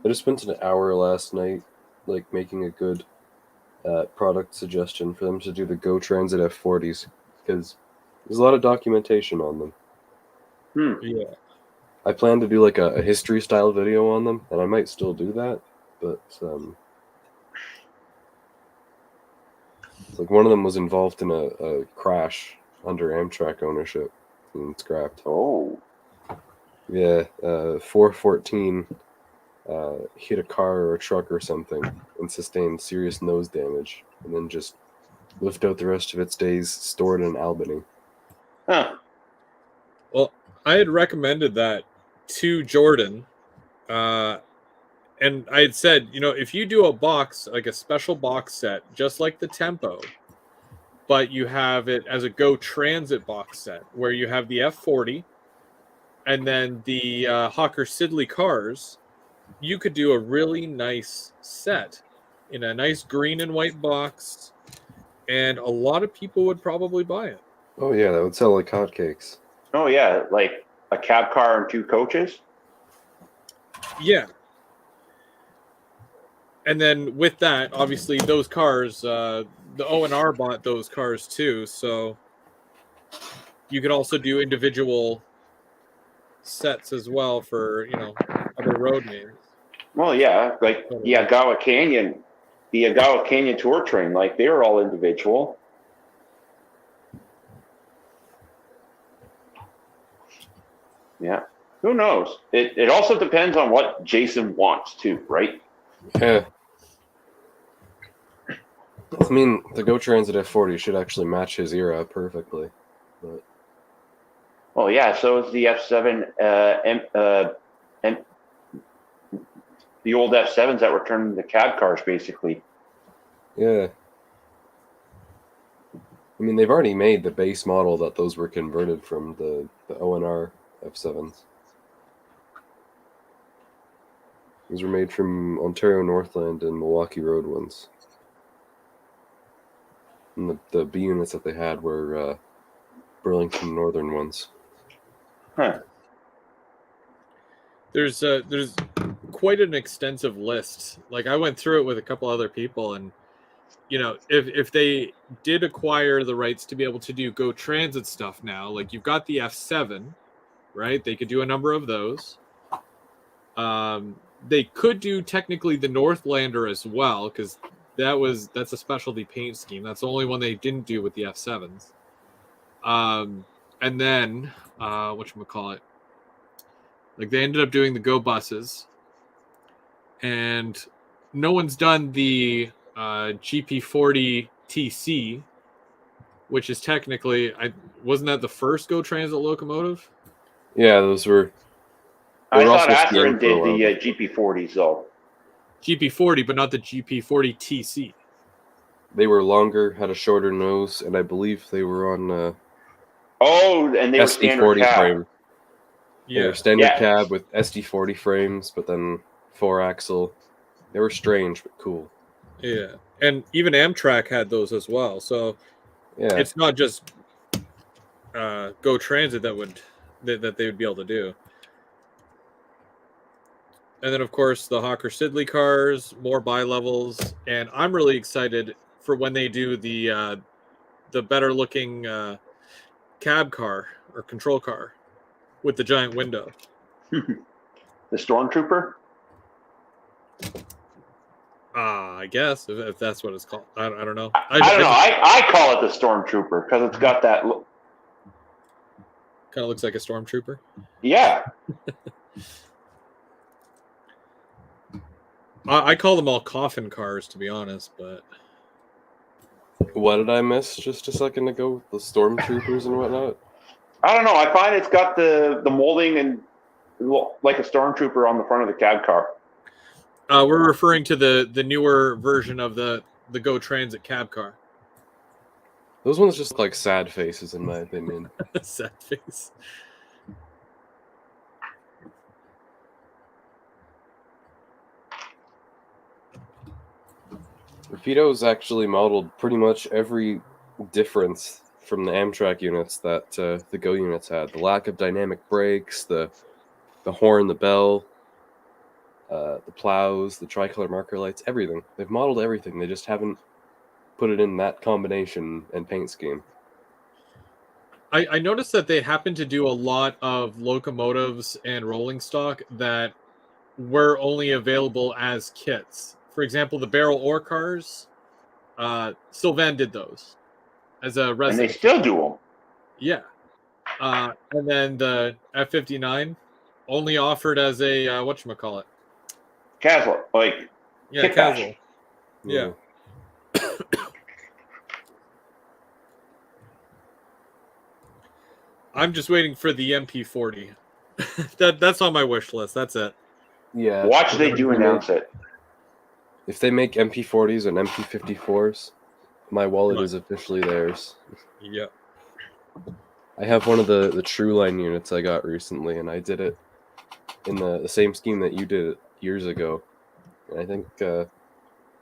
I just spent an hour last night, like, making a good product suggestion for them to do the Go Transit F40s, because there's a lot of documentation on them. Yeah. I plan to do like a history style video on them, and I might still do that, but like one of them was involved in a crash under Amtrak ownership and scrapped. Oh. Yeah, 414 hit a car or a truck or something and sustained serious nose damage, and then just lived out the rest of its days stored in Albany. Huh. Well, I had recommended that to Jordan, and I had said, if you do a box, like a special box set, just like the Tempo, but you have it as a Go Transit box set, where you have the F40 and then the Hawker Siddeley cars, you could do a really nice set in a nice green and white box, and a lot of people would probably buy it. Oh yeah, that would sell like hotcakes. Oh yeah, like a cab car and 2 coaches. Yeah. And then with that, obviously, those cars, the O&R bought those cars too, so you could also do individual sets as well for, other road names. Well, yeah, like the Agawa Canyon tour train, like they were all individual. Yeah, who knows? It also depends on what Jason wants too, right? Yeah. I mean, the Go Transit F40 should actually match his era perfectly. But... Well, yeah, so is the F7 and the old F7s that were turned into cab cars, basically. Yeah. I mean, they've already made the base model that those were converted from, the O&R F7s. These were made from Ontario Northland and Milwaukee Road ones. And the B units that they had were Burlington Northern ones. Huh. There's quite an extensive list. Like, I went through it with a couple other people, and if they did acquire the rights to be able to do Go Transit stuff now, like you've got the F7, right? They could do a number of those. They could do technically the Northlander as well, because that's a specialty paint scheme. That's the only one they didn't do with the F7s. And then whatchamacallit, like they ended up doing the Go buses, and no one's done the GP40 TC, which is technically, wasn't that the first Go Transit locomotive? Yeah, those were. I thought Atherin did the GP40s though. GP40, but not the GP40 TC. They were longer, had a shorter nose, and I believe they were on and they were standard cab. frame. Yeah, they were standard cab with SD40 frames, but then 4-axle. They were strange but cool. Yeah, and even Amtrak had those as well. So yeah, it's not just Go Transit that they would be able to do. And then, of course, the Hawker Siddeley cars, more bi-levels, and I'm really excited for when they do the better-looking cab car or control car with the giant window. The Stormtrooper? I guess if that's what it's called. I don't know. I don't know. I call it the Stormtrooper because it's got that look. Kind of looks like a Stormtrooper. Yeah. I call them all coffin cars, to be honest, but... What did I miss just a second ago with the Stormtroopers and whatnot? I don't know. I find it's got the molding and like a Stormtrooper on the front of the cab car. We're referring to the newer version of the Go Transit cab car. Those ones just look like sad faces, in my opinion. Sad face. Rapido's actually modeled pretty much every difference from the Amtrak units that the Go units had. The lack of dynamic brakes, the horn, the bell, the plows, the tricolor marker lights, everything. They've modeled everything. They just haven't put it in that combination and paint scheme. I noticed that they happen to do a lot of locomotives and rolling stock that were only available as kits. For example, the barrel ore cars, Sylvan did those as a resident. And they still do them. Yeah. And then the F-59 only offered as a, whatchamacallit? Casual. Like, yeah, casual. Yeah. I'm just waiting for the MP40. That's on my wish list. That's it. Yeah. Watch they do announce it. If they make MP40s and MP54s, my wallet is officially theirs. Yep. I have one of the True Line units I got recently, and I did it in the same scheme that you years ago. And I think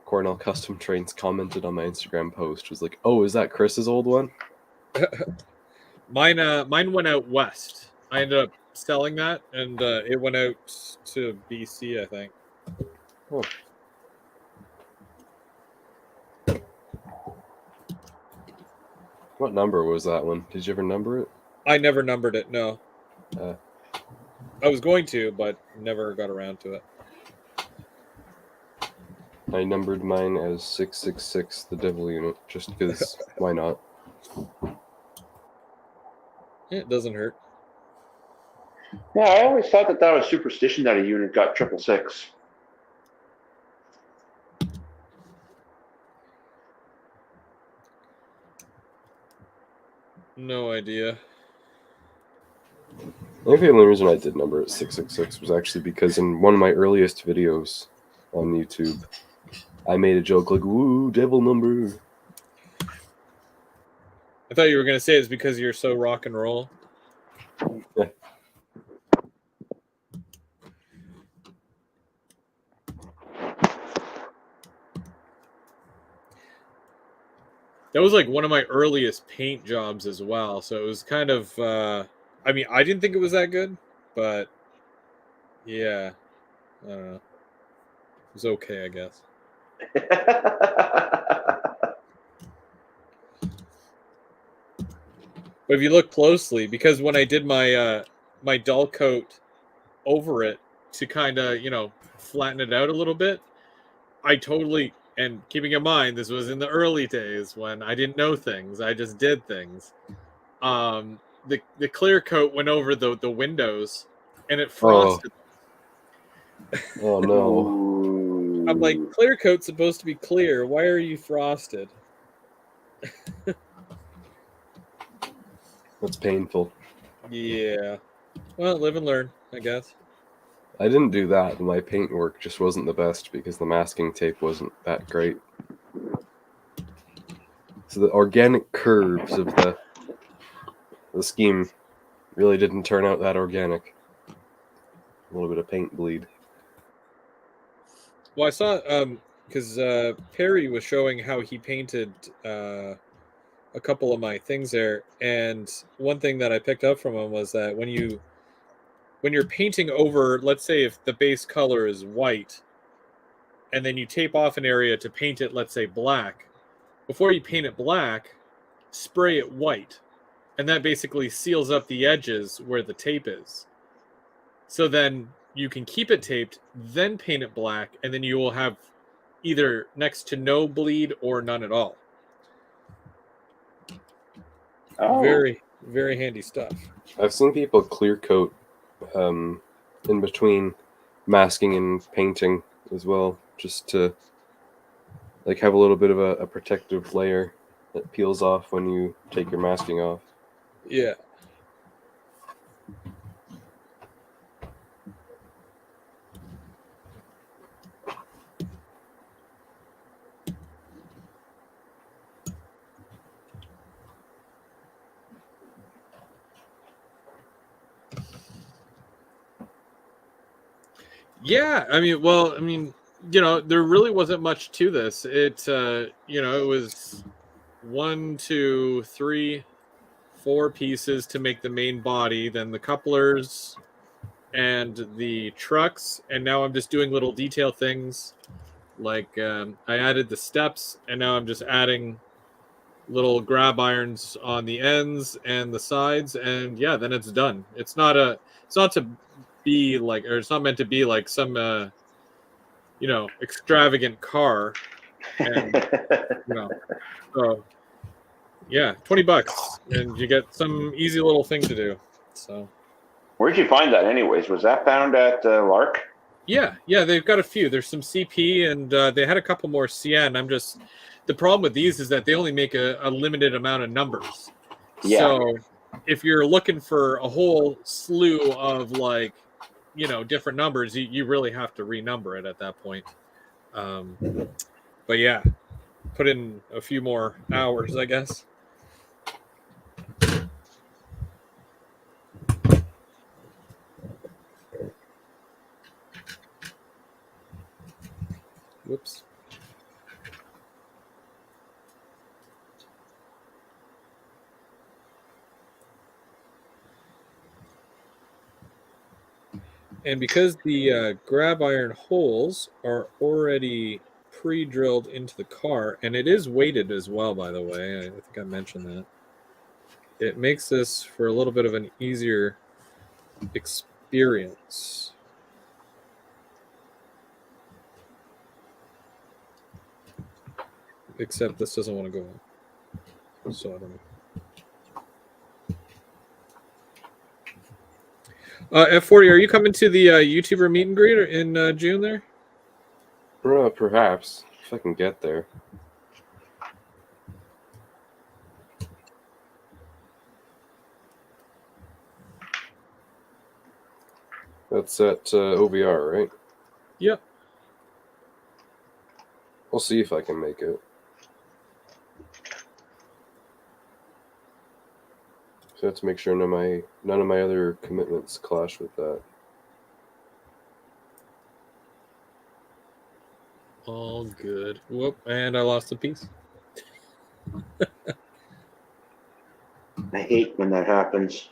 Cornell Custom Trains commented on my Instagram post, was like, "Oh, is that Chris's old one?" Mine went out west. I ended up selling that, and it went out to BC, I think. Oh. What number was that one? Did you ever number it? I never numbered it. No, Uh, I was going to, but never got around to it. I numbered mine as 666, the Devil Unit, just because why not? It doesn't hurt. Yeah, I always thought that was superstition that a unit got 666. No idea. I think the only reason I did number it 666 was actually because in one of my earliest videos on YouTube, I made a joke like, "Woo, devil number." I thought you were going to say it's because you're so rock and roll. Yeah. That was like one of my earliest paint jobs as well. So it was kind of, I mean, I didn't think it was that good, but yeah, I don't know. It was okay, I guess. But if you look closely, because when I did my my dull coat over it to kind of, flatten it out a little bit, I totally, and keeping in mind this was in the early days when I didn't know things, I just did things. The clear coat went over the windows and it frosted. Oh no. I'm like, clear coat's supposed to be clear. Why are you frosted? That's painful. Yeah. Well, live and learn, I guess. I didn't do that. My paint work just wasn't the best because the masking tape wasn't that great. So the organic curves of the scheme really didn't turn out that organic. A little bit of paint bleed. Well, I saw because Perry was showing how he painted a couple of my things there, and one thing that I picked up from him was that when you're painting over, let's say if the base color is white, and then you tape off an area to paint it, let's say black, before you paint it black, spray it white, and that basically seals up the edges where the tape is. So then you can keep it taped, then paint it black, and then you will have either next to no bleed or none at all. Oh. Very, very handy stuff. I've seen people clear coat in between masking and painting as well, just to like have a little bit of a protective layer that peels off when you take your masking off. Yeah. Yeah, I mean, there really wasn't much to this. It, it was 1, 2, 3, 4 pieces to make the main body, then the couplers and the trucks, and now I'm just doing little detail things. Like I added the steps, and now I'm just adding little grab irons on the ends and the sides, and yeah, then it's done. It's not to be like, or it's not meant to be like some extravagant car, and so yeah, $20 and you get some easy little thing to do. So Where'd you find that anyways? Was that found at Lark? yeah, they've got a few. There's some CP, and they had a couple more CN. The problem with these is that they only make a limited amount of numbers. Yeah. So if you're looking for a whole slew of different numbers, you really have to renumber it at that point. But yeah, put in a few more hours, I guess. Whoops. And because the grab iron holes are already pre-drilled into the car, and it is weighted as well, by the way, I think I mentioned that, it makes this for a little bit of an easier experience. Except this doesn't want to go on. So I don't know. F40, are you coming to the YouTuber meet and greet in June there? Perhaps, if I can get there. That's at OVR, right? Yep. I'll see if I can make it. So I have to make sure none of my other commitments clash with that. All good. Whoop, and I lost a piece. I hate when that happens.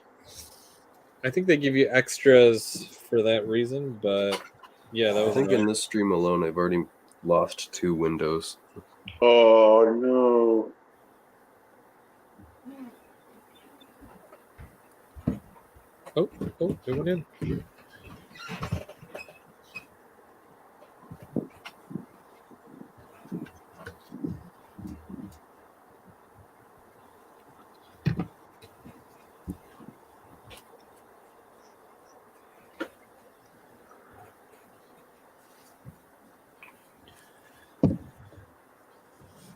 I think they give you extras for that reason, but yeah, that I was think annoying. in this stream alone, I've already lost 2 windows. Oh no. Oh, it went in.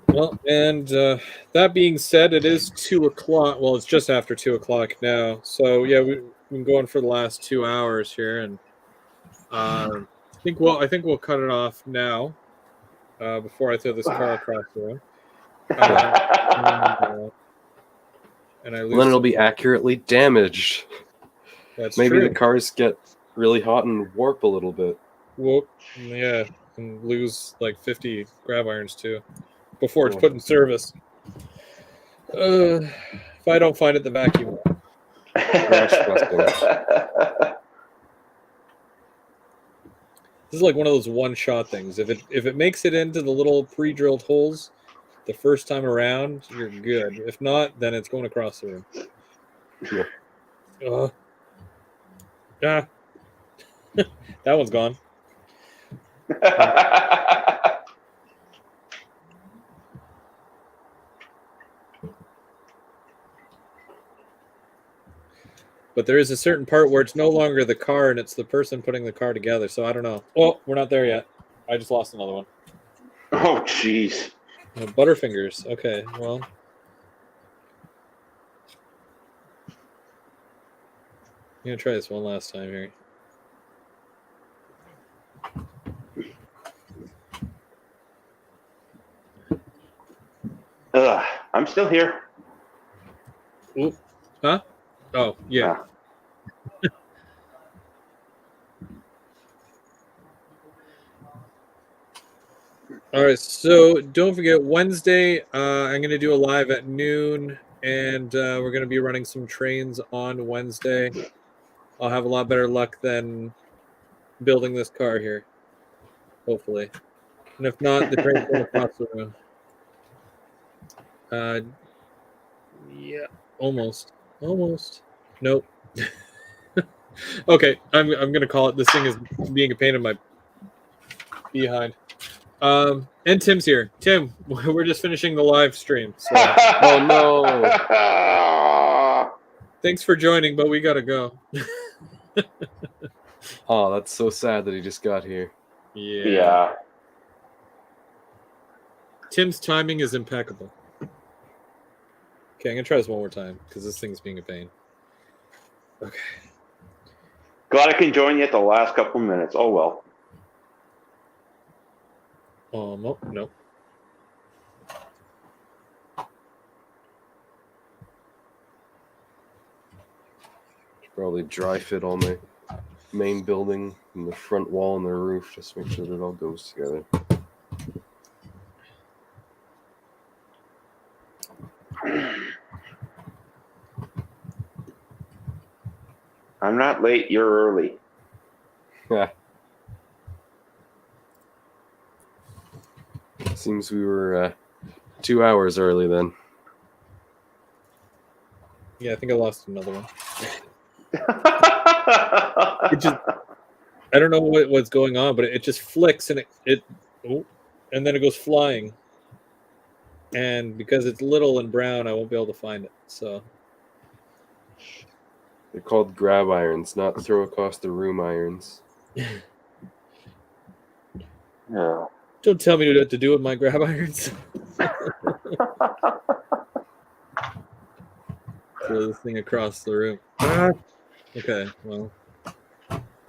Well, and that being said, it is 2 o'clock. Well, it's just after 2 o'clock now. So yeah, we've been going for the last 2 hours here, and I think we'll cut it off now before I throw this car across the room. And I lose. Well, then it'll be accurately damaged. That's Maybe true. the cars get really hot and warp a little bit. Whoop. Yeah, and lose like 50 grab irons too before it's put in service. If I don't find it, the vacuum. This is like one of those one-shot things. If it makes it into the little pre-drilled holes the first time around, you're good. If not, then it's going across the room. Yeah. Yeah. That one's gone. But there is a certain part where it's no longer the car and it's the person putting the car together. So I don't know. Oh, we're not there yet. I just lost another one. Oh, jeez. Butterfingers. Okay, well. I'm going to try this one last time here. I'm still here. Oop. Huh? Oh, yeah. All right, so don't forget, Wednesday, I'm going to do a live at noon, and we're going to be running some trains on Wednesday. I'll have a lot better luck than building this car here, hopefully. And if not, the train's going across the room. Yeah, almost. Nope. Okay, I'm going to call it. This thing is being a pain in my behind. And Tim's here. Tim, we're just finishing the live stream. So. Oh no! Thanks for joining, but we gotta go. Oh, that's so sad that he just got here. Yeah. Tim's timing is impeccable. Okay, I'm gonna try this one more time because this thing's being a pain. Okay. Glad I can join you at the last couple minutes. Oh well. No. Probably dry fit all my main building and the front wall and the roof, just make sure that it all goes together. I'm not late. You're early. Yeah. Seems we were 2 hours early then. Yeah, I think I lost another one. It just, I don't know what's going on, but it just flicks and and then it goes flying. And because it's little and brown, I won't be able to find it. So They're called grab irons, not throw across the room irons. No. don't tell me what to do with my grab irons. Throw this thing across the room. Okay, well.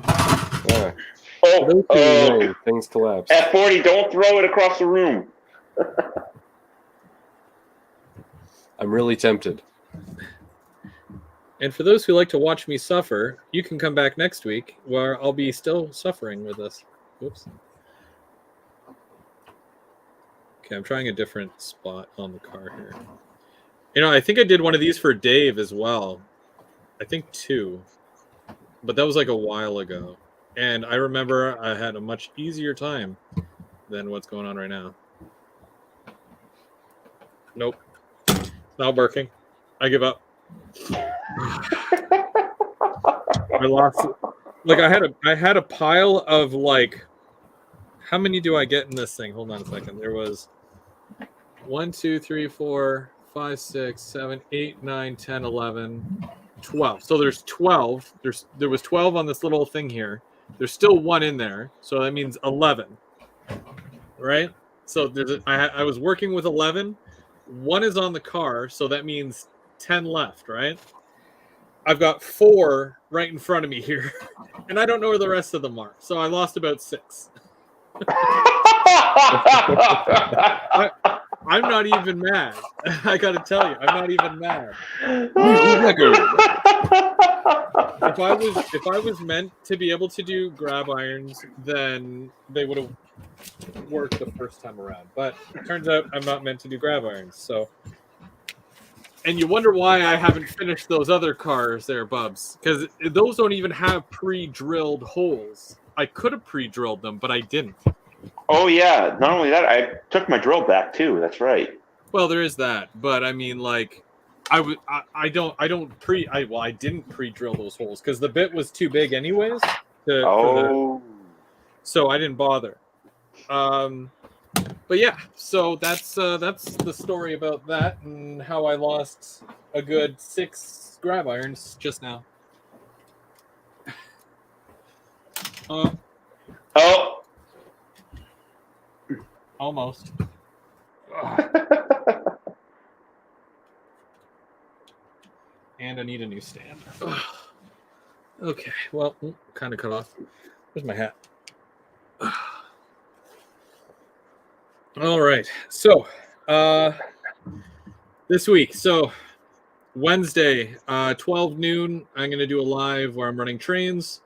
Ah, Oh, things collapsed. F40, don't throw it across the room. I'm really tempted. And for those who like to watch me suffer, you can come back next week where I'll be still suffering with this. Whoops. Okay, I'm trying a different spot on the car here. You know, I think I did one of these for Dave as well. I think 2. But that was like a while ago. And I remember I had a much easier time than what's going on right now. Nope. Not working. I give up. I lost it. Like I had a pile of like, how many do I get in this thing? Hold on a second. There was 1, 2, 3, 4, 5, 6, 7, 8, 9, 10, 11, 12. So there's 12. There was 12 on this little thing here. There's still 1 in there. So that means 11. Right? So I was working with 11. 1 is on the car, so that means 10 left, right? I've got 4 right in front of me here, and I don't know where the rest of them are. So I lost about 6. I'm not even mad. I got to tell you, I'm not even mad. If I was meant to be able to do grab irons, then they would have worked the first time around. But it turns out I'm not meant to do grab irons. So, and you wonder why I haven't finished those other cars there, Bubs, because those don't even have pre-drilled holes. I could have pre-drilled them, but I didn't. Oh yeah. Not only that, I took my drill back too. That's right. Well, there is that, but I mean, like, I didn't pre-drill those holes because the bit was too big anyways. So I didn't bother. But yeah, so that's the story about that and how I lost a good 6 grab irons just now. Almost. And I need a new stand. Okay, well, kind of cut off. Where's my hat? All right, so this week, so Wednesday, 12 noon, I'm going to do a live where I'm running trains.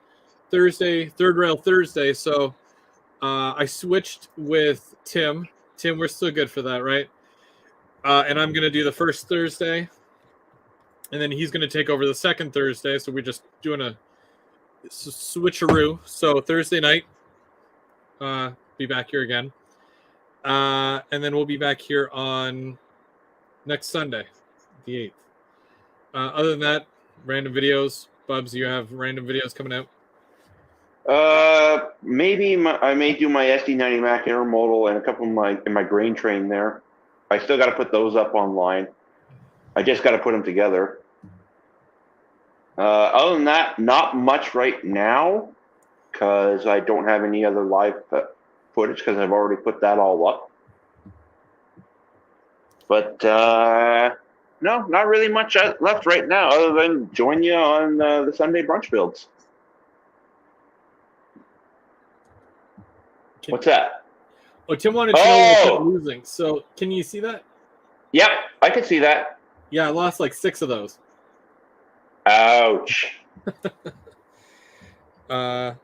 Thursday, Third Rail Thursday, so I switched with Tim. Tim, we're still good for that, right? And I'm going to do the first Thursday, and then he's going to take over the second Thursday, so we're just doing a switcheroo. So Thursday night, be back here again. And then we'll be back here on next Sunday, the 8th. Other than that, random videos. Bubs, you have random videos coming out? Maybe I may do my SD90 Mac intermodal and a couple of my grain train there. I still got to put those up online. I just got to put them together. Other than that, not much right now because I don't have any other live footage because I've already put that all up. But no, not really much left right now other than join you on the Sunday brunch builds. What's that? Oh, Tim wanted to know what I kept losing. So can you see that? Yep, I can see that. Yeah, I lost like 6 of those. Ouch. And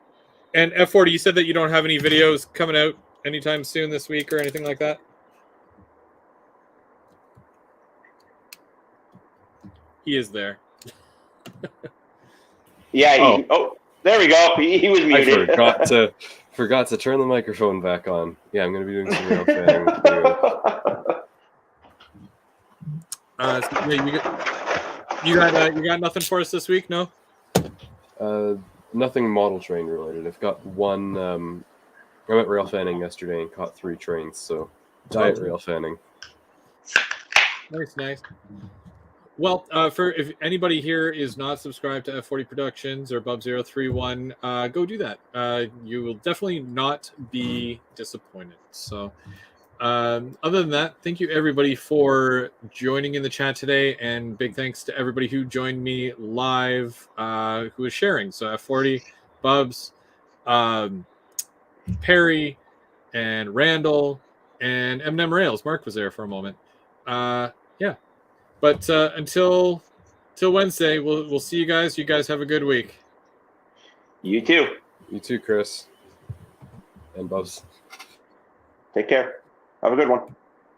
F40, you said that you don't have any videos coming out anytime soon this week or anything like that? He is there. Yeah. There we go. He was I muted. forgot to turn the microphone back on. Yeah, I'm going to be doing some rail fanning with you. You got nothing for us this week? No. Nothing model train related. I've got one. I went rail fanning yesterday and caught 3 trains. So diet rail fanning. Nice. Well, for if anybody here is not subscribed to F40 Productions or Bub031, go do that. You will definitely not be disappointed. So, other than that, thank you everybody for joining in the chat today, and big thanks to everybody who joined me live, who is sharing. So F40, Bubs, Perry, and Randall, and M&M Rails. Mark was there for a moment. Yeah. But until Wednesday, we'll see you guys. You guys have a good week. You too. You too, Chris. And Bubs. Take care. Have a good one.